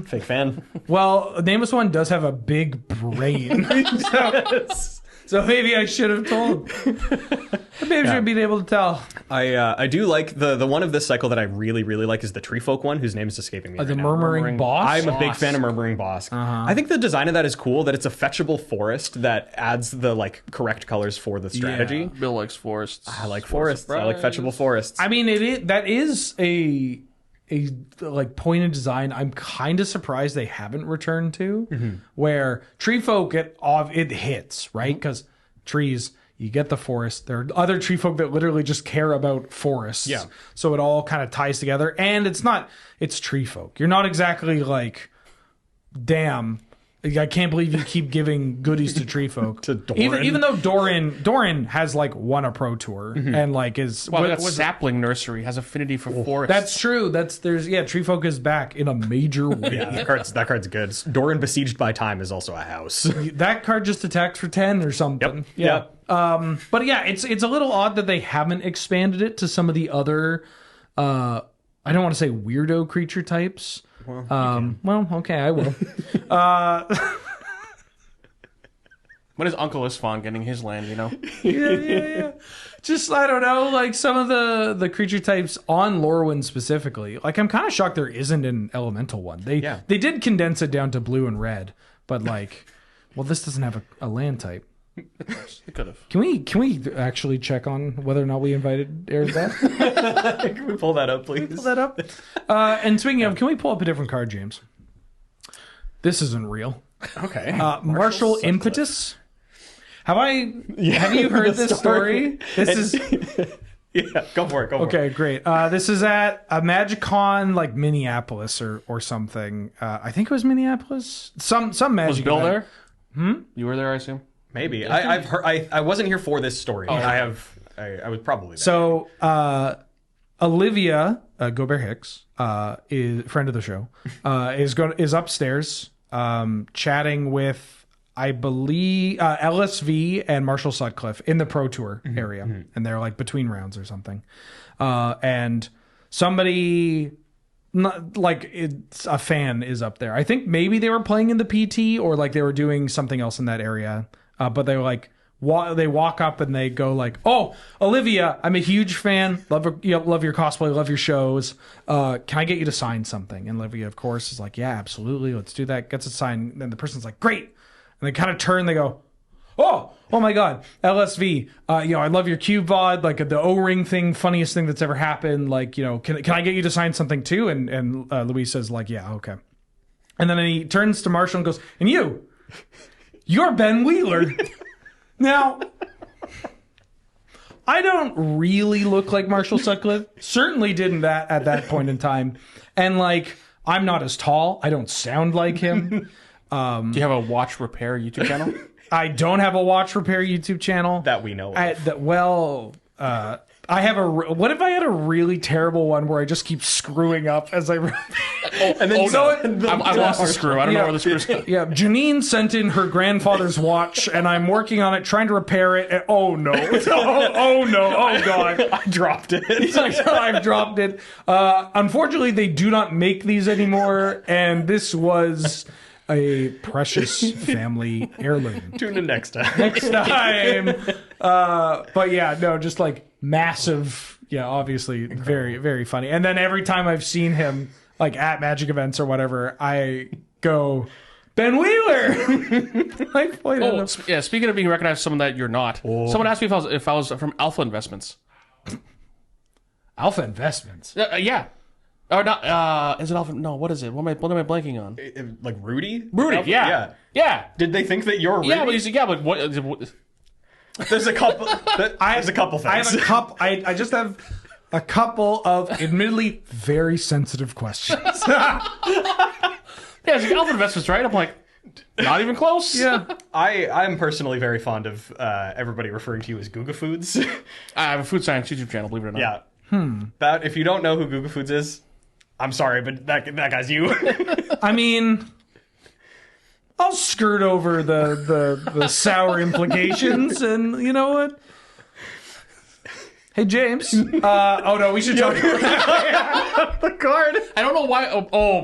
Fake fan. Well, Nameless One does have a big brain. So maybe I should have told. Maybe I should be able to tell. I do like the one of this cycle that I really, really like is the Tree Folk one, whose name is escaping me right The now. Murmuring Boss? I'm a big fan of Murmuring Boss. I think the design of that is cool, that it's a fetchable forest that adds the like correct colors for the strategy. Yeah. Bill likes forests. I like forests. I like fetchable forests. I mean, that is a like point in design I'm kind of surprised they haven't returned to, where Tree Folk it hits, right? Because trees, you get the forest. There are other Tree Folk that literally just care about forests. Yeah. So it all kind of ties together. And it's Tree Folk. You're not exactly like, damn, I can't believe you keep giving goodies to Tree Folk. To Doran. Even though Doran has like won a pro tour and like is Well, Sapling Nursery has affinity for forests. that's true. Tree Folk is back in a major way. Yeah, that card's good. Doran Besieged by Time is also a house. That card just attacked for 10 or something. Yep. Yeah. But yeah, it's a little odd that they haven't expanded it to some of the other I don't want to say weirdo creature types. Well, okay, I will. When is Uncle Isfon getting his land, you know? Yeah. Just, I don't know, like some of the creature types on Lorwyn specifically. Like, I'm kind of shocked there isn't an elemental one. They did condense it down to blue and red, but like, well, this doesn't have a land type. It could have. Can we actually check on whether or not we invited Erisbeth? Can we pull that up, please? Pull that up. And speaking of, can we pull up a different card, James? This isn't real. Okay. Martial Impetus. Have you heard this story? This is Yeah, go for it. okay. Great. This is at a MagicCon, like Minneapolis or something. I think it was Minneapolis. Some Magic. Was Bill event. there? You were there, I assume. Maybe. I've heard. I wasn't here for this story. I was probably there. So Olivia Gobert Hicks, is friend of the show, is upstairs chatting with, I believe, LSV and Marshall Sutcliffe in the Pro Tour area, and they're like between rounds or something, and somebody. Not, like it's a fan is up there. I think maybe they were playing in the PT or like they were doing something else in that area. But they were like, they walk up and they go like, "Oh, Olivia, I'm a huge fan. Love your cosplay. Love your shows. Can I get you to sign something?" And Olivia, of course, is like, "Yeah, absolutely. Let's do that." Gets it signed. Then the person's like, "Great." And they kind of turn. They go, "Oh my God, LSV. I love your cube VOD, like the O-ring thing, funniest thing that's ever happened. Like, can I get you to sign something too?" And Luis says like, "Yeah, okay." And then he turns to Marshall and goes, "And you're Ben Wheeler." Now, I don't really look like Marshall Sutcliffe. Certainly didn't that at that point in time. And like, I'm not as tall. I don't sound like him. Do you have a watch repair YouTube channel? I don't have a watch repair YouTube channel that we know of. I have what if I had a really terrible one where I just keep screwing up as I I lost the screw. I don't know where the screw's going. Yeah, Janine sent in her grandfather's watch and I'm working on it, trying to repair it, and oh no. Oh God. I dropped it. I've dropped it. Unfortunately, they do not make these anymore, and this was a precious family heirloom. Tune in next time. But yeah, no, just like massive. Yeah, obviously very, very funny. And then every time I've seen him like at Magic events or whatever, I go, Ben Wheeler. Like, yeah. Speaking of being recognized, someone that you're not. Someone asked me if I was from Alpha Investments. Alpha Investments. Yeah. Or not? Is it Alpha? No. What is it? What am I blanking on? Like Rudy? Rudy. Yeah. Did they think that you're Rudy? Yeah, but he's but what? There's a couple. There's a couple things. I have a couple. I just have a couple of admittedly very sensitive questions. Yeah, it's like Alpha Investments, right? I'm like, not even close. Yeah. I'm personally very fond of everybody referring to you as Guga Foods. I have a food science YouTube channel, believe it or not. Yeah. That if you don't know who Guga Foods is, I'm sorry, but that guy's you. I mean, I'll skirt over the sour implications, and you know what? Hey, James. Oh no, we should talk about the card. I don't know why.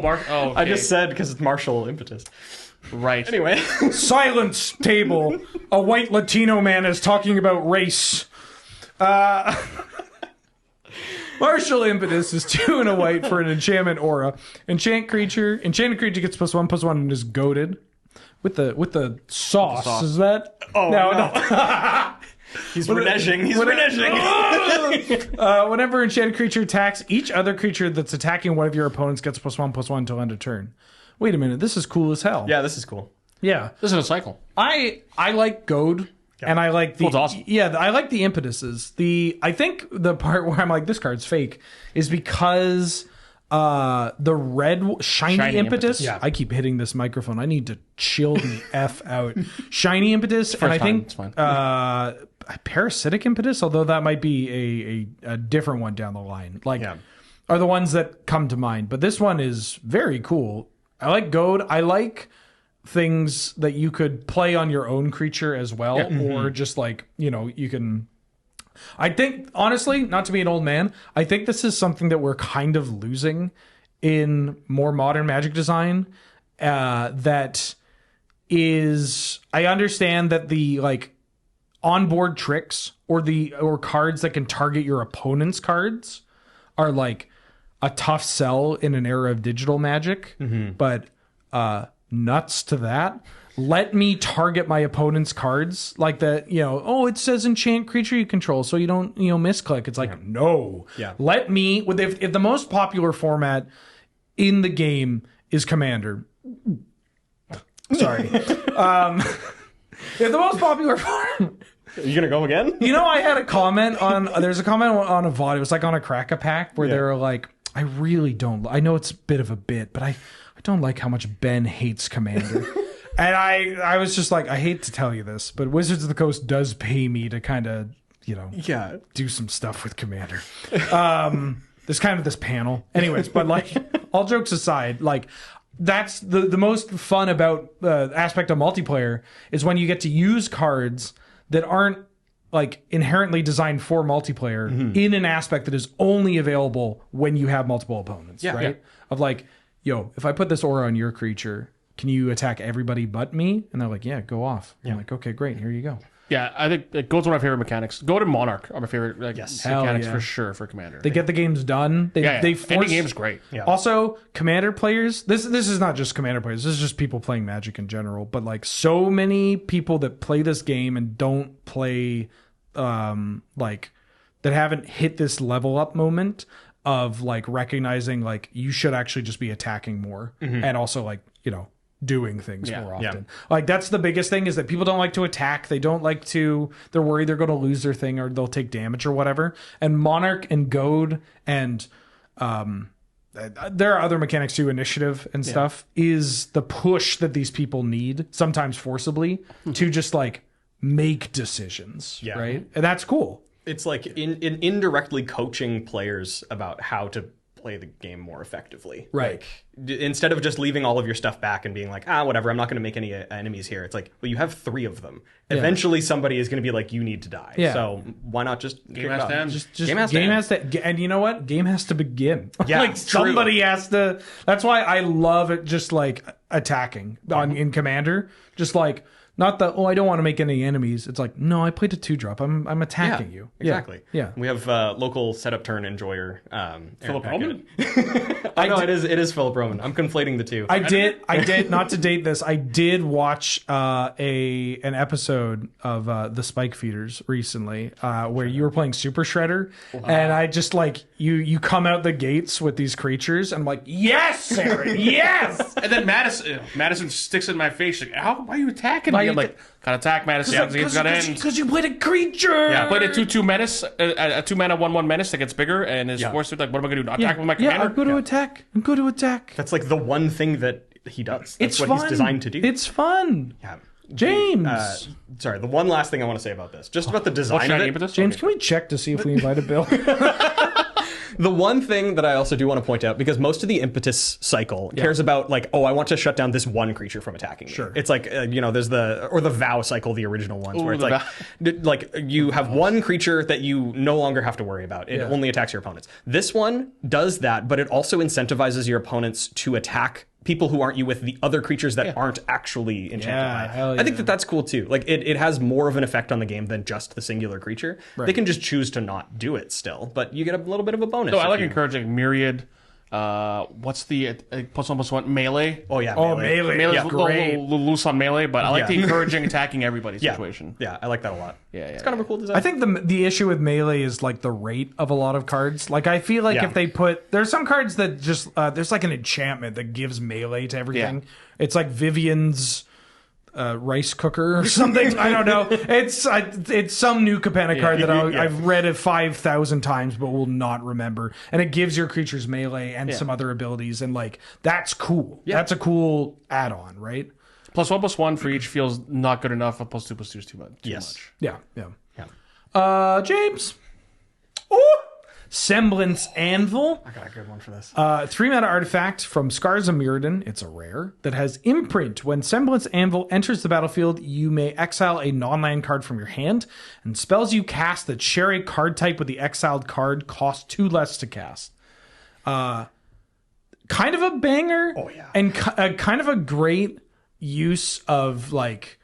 Mark. Oh, okay. I just said because it's Martial Impetus. Right. Anyway. Silence, table. A white Latino man is talking about race. Martial Impetus is 2 and a white for an enchantment aura. Enchanted creature gets +1/+1 and is goaded with the sauce. Is that? Oh no. He's reneging. Whenever enchanted creature attacks, each other creature that's attacking one of your opponents gets +1/+1 until end of turn. Wait a minute, this is cool as hell. Yeah, this is cool. Yeah, this is a cycle. I like goad. And I like the awesome. Yeah, I like the impetuses. I think the part where I'm like, this card's fake is because the red shiny impetus. Yeah. I keep hitting this microphone. I need to chill the F out. Shiny impetus, and I think parasitic impetus, although that might be a different one down the line. Like are the ones that come to mind. But this one is very cool. I like goad. I like things that you could play on your own creature as well, or just like, you can. I think, honestly, not to be an old man, I think this is something that we're kind of losing in more modern Magic design, that is I understand that the like onboard tricks or cards that can target your opponent's cards are like a tough sell in an era of digital Magic, but nuts to that. Let me target my opponent's cards like that, it says enchant creature you control so you don't, misclick. It's like, no. Yeah. Let me, if the most popular format in the game is Commander. Sorry. If the most popular format... Are you going to go again? I had a comment there's a comment on a VOD. It was like on a Crack-A-Pack where they were like, I really don't, I know it's a bit of a bit, but I don't like how much Ben hates Commander. And I was just like, I hate to tell you this, but Wizards of the Coast does pay me to kind of, do some stuff with Commander. There's kind of this panel. Anyways, but like, all jokes aside, like, that's the most fun about the aspect of multiplayer is when you get to use cards that aren't like inherently designed for multiplayer in an aspect that is only available when you have multiple opponents, right? Yeah. Of like, if I put this aura on your creature, can you attack everybody but me? And they're like, yeah, go off. Yeah. I'm like, okay, great. Here you go. Yeah, I think it goes one of my favorite mechanics. Go to Monarch are my favorite mechanics for sure for Commander. They get the games done. They force... Any game's great. Yeah. Also, Commander players, this is not just Commander players, this is just people playing Magic in general, but like so many people that play this game and don't play, like, that haven't hit this level up moment of like recognizing like you should actually just be attacking more and also like, doing things more often. Yeah. Like that's the biggest thing is that people don't like to attack. They don't like to, they're worried they're going to lose their thing or they'll take damage or whatever. And Monarch and Goad and there are other mechanics too, initiative and stuff is the push that these people need, sometimes forcibly, to just like make decisions. Yeah. Right. And that's cool. It's like in indirectly coaching players about how to play the game more effectively. Right. Like, instead of just leaving all of your stuff back and being like, whatever, I'm not going to make any enemies here. It's like, well, you have 3 of them. Yeah. Eventually somebody is going to be like, you need to die. Yeah. So why not just game has to end? Just game has to, and you know what? Game has to begin. Yeah, like somebody has to. That's why I love it. Just like attacking in Commander, just like. Not that, I don't want to make any enemies. It's like, no, I played a 2-drop. I'm attacking you. Exactly. Yeah. We have local setup turn enjoyer. Philip Roman? I know, it is Philip Roman. I'm conflating the two. I did, not to date this, I did watch an episode of The Spike Feeders recently where you were playing Super Shredder. Wow. And I just like, you come out the gates with these creatures. And I'm like, yes, Aaron, yes! And then Madison sticks in my face like, why are you attacking me? I'm like, gotta attack Madison. Because you played a creature. Yeah, I played a 2/2 menace, a 2-mana 1/1 menace that gets bigger and is forced to like, what am I gonna do? Attack with my commander? Yeah, I'm going to attack. That's like the one thing that he does. That's what he's designed to do. It's fun. Yeah. James. Sorry, the one last thing I want to say about this, just about the design of it. James, can we check to see if we invited Bill? The one thing that I also do want to point out, because most of the impetus cycle cares about like, I want to shut down this one creature from attacking me. Sure. It's like, there's the vow cycle, the original ones, where it's like you have one creature that you no longer have to worry about. It only attacks your opponents. This one does that, but it also incentivizes your opponents to attack people who aren't you with the other creatures that aren't actually enchanted by. I think that's cool too. Like it has more of an effect on the game than just the singular creature. Right. They can just choose to not do it still, but you get a little bit of a bonus. No, I like encouraging Myriad. What's the +1/+1 melee? Oh yeah, melee. Melee's great. Loose on melee, but I like the encouraging attacking everybody situation. Yeah, I like that a lot. Yeah, it's kind of a cool design. I think the issue with melee is like the rate of a lot of cards. Like I feel like if they there's some cards that just there's like an enchantment that gives melee to everything. Yeah. It's like Vivian's rice cooker or something. I don't know. It's some new Capenna card that I've read it 5,000 times but will not remember. And it gives your creatures melee and some other abilities, and like that's cool. Yeah. That's a cool add-on, right? +1/+1 for each feels not good enough. +2/+2 is too much. Yeah. James. Ooh. Semblance Anvil. I got a good one for this. 3-mana artifact from Scars of Mirrodin. It's a rare that has imprint. When Semblance Anvil enters the battlefield, you may exile a non-land card from your hand, and spells you cast that share a card type with the exiled card cost 2 less to cast. Kind of a banger. Oh yeah. And kind of a great use of like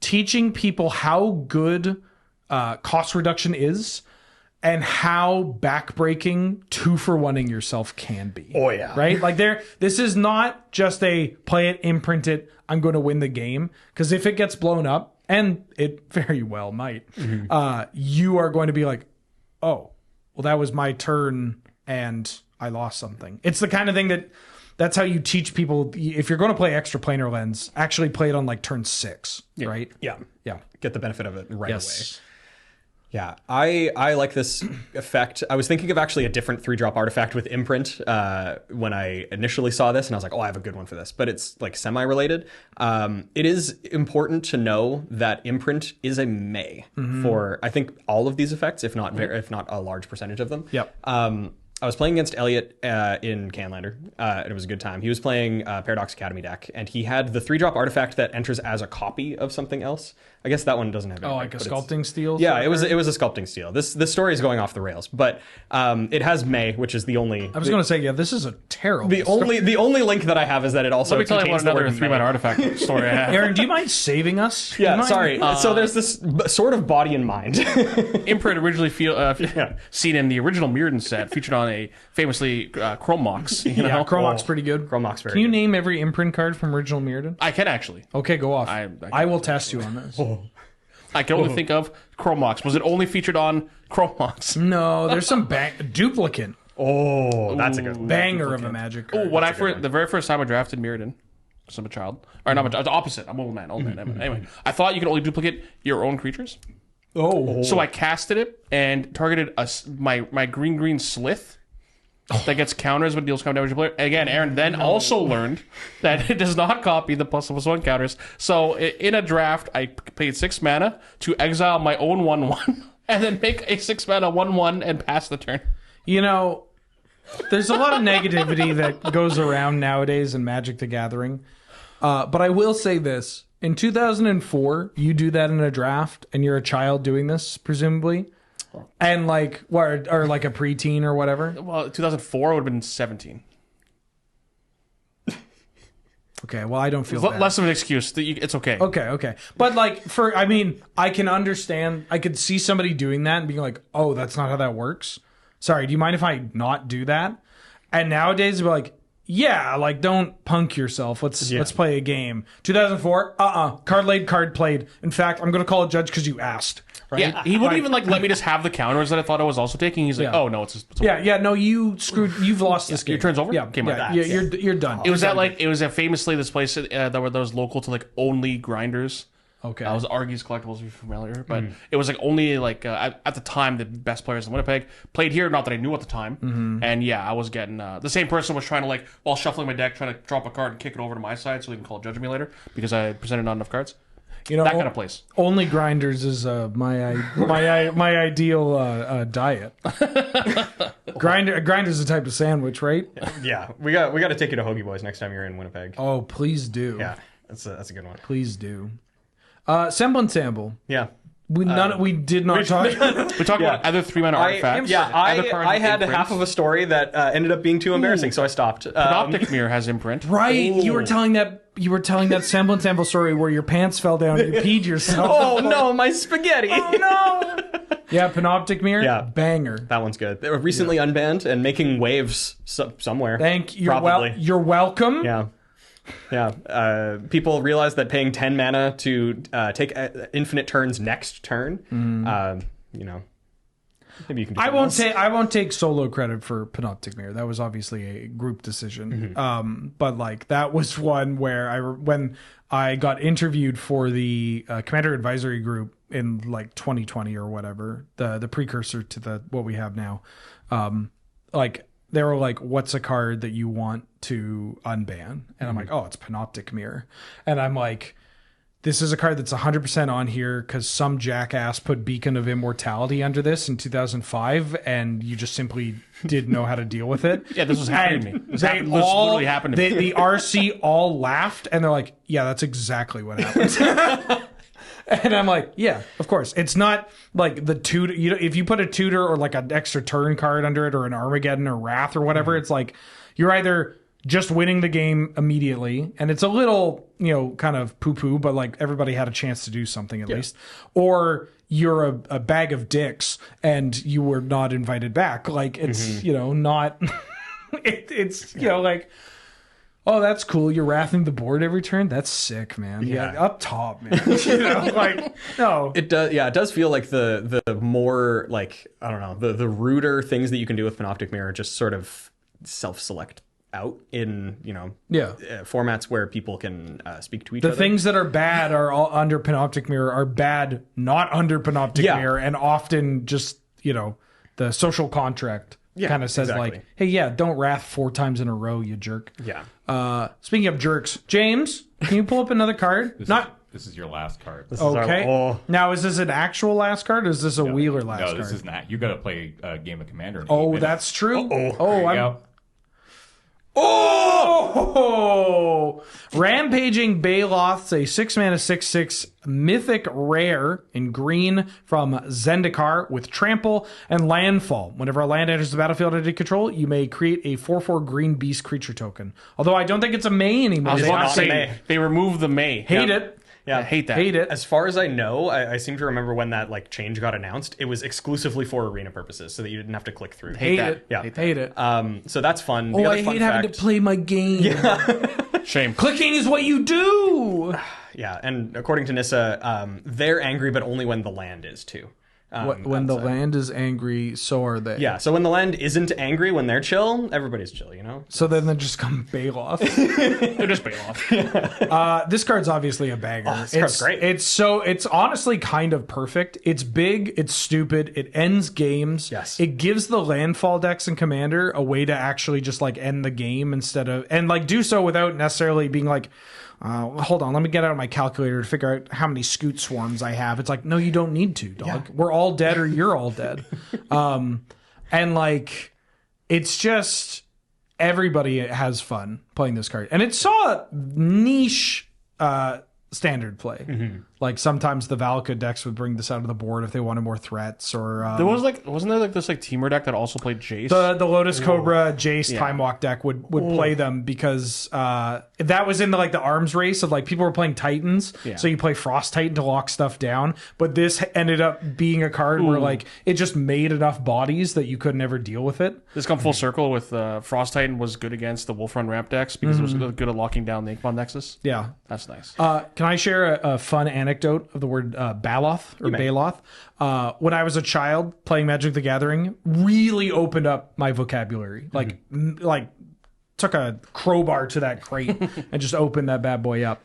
teaching people how good cost reduction is and how backbreaking 2-for-1ing yourself can be. Oh, yeah. Right? Like this is not just a play it, imprint it, I'm going to win the game. Because if it gets blown up, and it very well might, you are going to be like, oh, well, that was my turn and I lost something. It's the kind of thing that's how you teach people. If you're going to play extra planar lens, actually play it on like turn 6, right? Yeah. Yeah. Get the benefit of it right away. Yes. Yeah, I like this effect. I was thinking of actually a different 3-drop artifact with imprint when I initially saw this, and I was like, oh, I have a good one for this. But it's like semi-related. It is important to know that imprint is a May for, I think, all of these effects, if not a large percentage of them. Yep. I was playing against Elliot in Canlander, and it was a good time. He was playing Paradox Academy deck, and he had the 3-drop artifact that enters as a copy of something else. I guess that one doesn't have anything. Oh, like a sculpting steel? Yeah, it was a sculpting steel. This story is going off the rails, but it has May, which is the only. I was going to say, yeah, this is a terrible. The only link that I have is that it also Let me tell you about contains the another word 3-mana May. artifact story I have. Aaron, do you mind saving us? Yeah, Do you mind? sorry. So there's this sort of body and mind. Imprint originally seen in the original Mirrodin set, featured on a famously Chromox. You know? Yeah, Chromox pretty good. Chromox very Can you good. name every imprint card from original Mirrodin? I can actually. Okay, go off. I I will test you on this. I can only think of Chromox. Was it only featured on Chromox? No, there's some duplicate Oh, that's a good one. banger of a magic card. The very first time I drafted Mirrodin, because I'm a child, or not, it's opposite. I'm old man. Anyway, I thought you could only duplicate your own creatures, so I casted it and targeted my green Slith. That gets counters when deals combat damage to player. Again, Aaron then also learned that it does not copy the +1 counters. So in a draft, I paid 6 mana to exile my own 1/1 and then make a 6 mana 1/1 and pass the turn. You know, there's a lot of negativity that goes around nowadays in Magic the Gathering. But I will say this. In 2004, you do that in a draft, and you're a child doing this, presumably. And like, or like a preteen or whatever. Well, 2004 would have been 17. Okay, well, I don't feel bad. Less of an excuse. It's okay. Okay. But like, I can understand, I could see somebody doing that and being like, oh, that's not how that works. Sorry, do you mind if I not do that? And nowadays, we're like, yeah, like, don't punk yourself. Let's play a game. 2004, card laid, card played. In fact, I'm going to call a judge because you asked. Right? Yeah, he wouldn't even like let me just have the counters that I thought I was also taking. He's like, Yeah. oh no, it's okay. Yeah, no, you've lost this game. Your turn's over? Yeah, Game like that. you're done. It was famously this place that was local to like only grinders. Okay. It was Argy's Collectibles, if you're familiar, but it was like only like at the time the best players in Winnipeg played here. Not that I knew at the time, and yeah, I was getting the same person was trying to like while shuffling my deck, trying to drop a card and kick it over to my side so they can call judge me later because I presented not enough cards. You know, That kind of place. Only grinders is my ideal diet. Grinder's a type of sandwich, right? Yeah, we got to take you to Hoagie Boys next time you're in Winnipeg. Oh, please do. Yeah, that's a good one. Please do. Semblance Sample. Yeah. We did not talk. We talked about other 3-mana artifacts. I had half of a story that ended up being too embarrassing, so I stopped. Optic Mirror has imprint. Right, you were telling that Semblance Sample story where your pants fell down and you peed yourself. Oh no, my spaghetti! Oh no! Yeah, Panoptic Mirror. Yeah. Banger. That one's good. They were recently unbanned and making waves somewhere. Thank you. Probably. You're welcome. Yeah. People realize that paying 10 mana to take infinite turns next turn, maybe you can do I won't take solo credit for Panoptic Mirror. That was obviously a group decision. But like that was one where when I got interviewed for the Commander Advisory Group in like 2020 or whatever, the precursor to what we have now. Like they were like, "What's a card that you want to unban?" And I'm like, "Oh, it's Panoptic Mirror." And I'm like, this is a card that's 100% on here because some jackass put Beacon of Immortality under this in 2005, and you just simply didn't know how to deal with it. Yeah, this was happening to me. This literally happened to me. The RC all laughed, and they're like, yeah, that's exactly what happened. And I'm like, yeah, of course. It's not like the tutor. If you put a tutor or like an extra turn card under it or an Armageddon or Wrath or whatever, it's like you're either just winning the game immediately, and it's a little, kind of poo-poo, but like everybody had a chance to do something at least, or you're a bag of dicks and you were not invited back. Like it's not it's like, oh, that's cool, you're wrathing the board every turn. That's sick, man. Yeah, up top, man. Like, no, it does. Yeah, it does feel like the more, like, I don't know, the ruder things that you can do with Panoptic Mirror just sort of self-select out in formats where people can speak to each other. The things that are bad are all under Panoptic Mirror are bad not under Panoptic Mirror, and often just the social contract kind of says like, hey, don't wrath 4 times in a row, you jerk. Speaking of jerks, James, can you pull up another card? This is your last card. Okay. Now, is this an actual last card, or is this a Wheeler last card? No, this is not. You got to play a game of Commander. That's true. I'm. Rampaging Baloth's a 6-mana 6/6 mythic rare in green from Zendikar with trample and landfall. Whenever a land enters the battlefield under control, you may create a 4/4 green beast creature token. Although I don't think it's a May anymore. They removed the May. Hate it. Yeah, I hate that. Hate it. As far as I know, I seem to remember when that like change got announced, it was exclusively for arena purposes, so that you didn't have to click through. Hate it. Yeah, hate it. So that's fun. I hate having to play my game. Shame. Clicking is what you do. Yeah, and according to Nissa, they're angry, but only when the land is too. When the land is angry, so are they. Yeah, so when the land isn't angry, when they're chill, everybody's chill, So then they just come Baloth. They're just Baloth. This card's obviously a banger. This card's great. It's honestly kind of perfect. It's big, it's stupid, it ends games. Yes. It gives the landfall decks in Commander a way to actually just like end the game instead of, and like do so without necessarily being like, hold on, let me get out my calculator to figure out how many scoot swarms I have. It's like, no, you don't need to, dog. Yeah. We're all dead or you're all dead. And like, it's just, everybody has fun playing this card. And it saw niche standard play. Mm-hmm. Like sometimes the Valka decks would bring this out of the board if they wanted more threats, or there was like, wasn't there like this like Teamer deck that also played Jace? The Lotus Cobra Jace Time Walk deck would play them because that was in the arms race of like people were playing Titans, so you play Frost Titan to lock stuff down. But this ended up being a card where like it just made enough bodies that you could never deal with it. This come full circle with Frost Titan was good against the Wolf Run Ramp decks because it was good at locking down the Inkmon Nexus. Yeah, that's nice. Can I share a fun anecdote of the word Baloth or Baloth? When I was a child playing Magic the Gathering, really opened up my vocabulary. Like took a crowbar to that crate and just opened that bad boy up.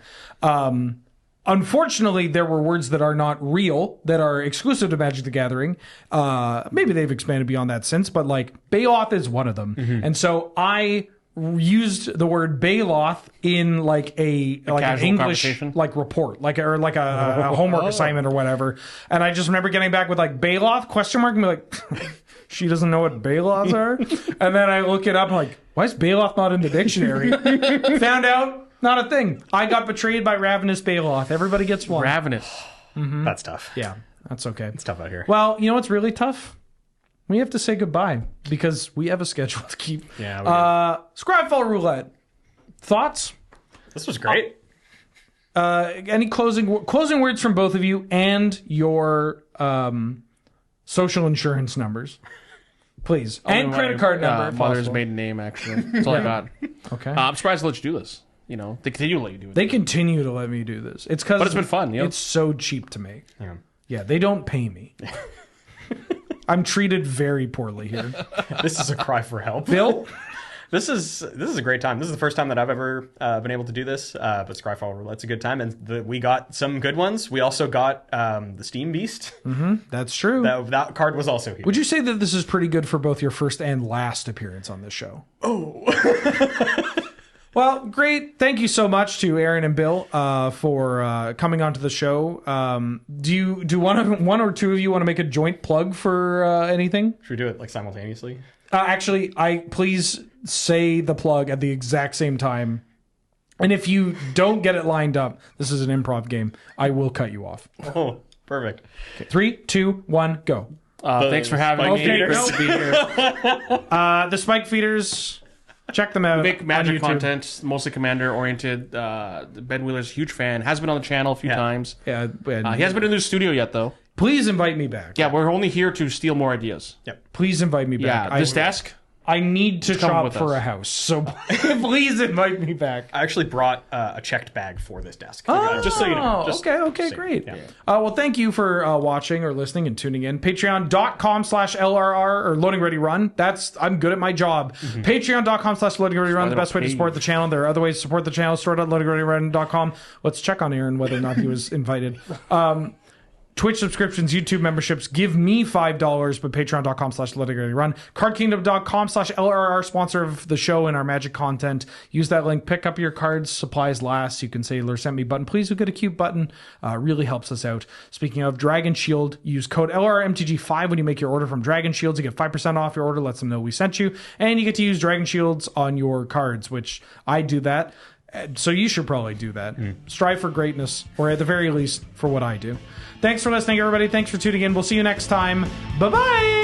Unfortunately, there were words that are not real, that are exclusive to Magic the Gathering. Maybe they've expanded beyond that since, but like Baloth is one of them. And so I used the word Baloth in like an English like report, like a homework assignment or whatever. And I just remember getting back with like Baloth ? And be like, she doesn't know what Baloths are. And then I look it up, I'm like, why is Baloth not in the dictionary? Found out, not a thing. I got betrayed by Ravenous Baloth. Everybody gets one. Ravenous. Mm-hmm. That's tough. Yeah, that's okay. It's tough out here. Well, you know what's really tough? We have to say goodbye because we have a schedule to keep. Yeah. Scryfall Roulette. Thoughts? This was great. Any closing words from both of you and your social insurance numbers, please, and credit card number. Mother's maiden name, actually. That's all I got. Okay. I'm surprised they let you do this. They continue to let you do it. They continue to let me do this. It's because but it's been fun. It's so cheap to make. Yeah, they don't pay me. I'm treated very poorly here. This is a cry for help. Bill? This is a great time. This is the first time that I've ever been able to do this, but Scryfall Roulette's a good time, and we got some good ones. We also got the Steam Beast. Mm-hmm, that's true. That card was also here. Would you say that this is pretty good for both your first and last appearance on this show? Oh. Well, great. Thank you so much to Aaron and Bill for coming onto the show. Do one or two of you want to make a joint plug for anything? Should we do it like simultaneously? Actually, please say the plug at the exact same time. And if you don't get it lined up, this is an improv game. I will cut you off. Oh, perfect. Okay, 3, 2, 1, go. Thanks for having me. Great to be here. The Spike Feeders. Check them out. Make on Magic YouTube. content, mostly Commander oriented. Ben Wheeler's a huge fan. Has been on the channel a few times. Yeah, and He hasn't been in the studio yet, though. please invite me back. Yeah, we're only here to steal more ideas. Please invite me back. Yeah, this desk. I need to come shop with for us. a house, so please invite me back. I actually brought a checked bag for this desk. Just so you know. Just Okay, great. Well, thank you for watching or listening and tuning in. Patreon.com/LRR or Loading Ready Run. I'm good at my job. Patreon.com/Loading Ready Run. The best way to support the channel. There are other ways to support the channel. Store.loadingreadyrun.com. Let's check on Aaron whether or not he was invited. Twitch subscriptions, YouTube memberships, give me $5, but patreon.com/LoadingReadyRun. CardKingdom.com/LRR, sponsor of the show and our Magic content. Use that link, pick up your cards, supplies last. You can say, Lure sent me button. Please, we get a cute button. Really helps us out. Speaking of Dragon Shield, use code LRRMTG5 when you make your order from Dragon Shields. You get 5% off your order, lets them know we sent you. And you get to use Dragon Shields on your cards, which I do that. So you should probably do that. Strive for greatness, or at the very least, for what I do. Thanks for listening, everybody. Thanks for tuning in. We'll see you next time. Bye-bye!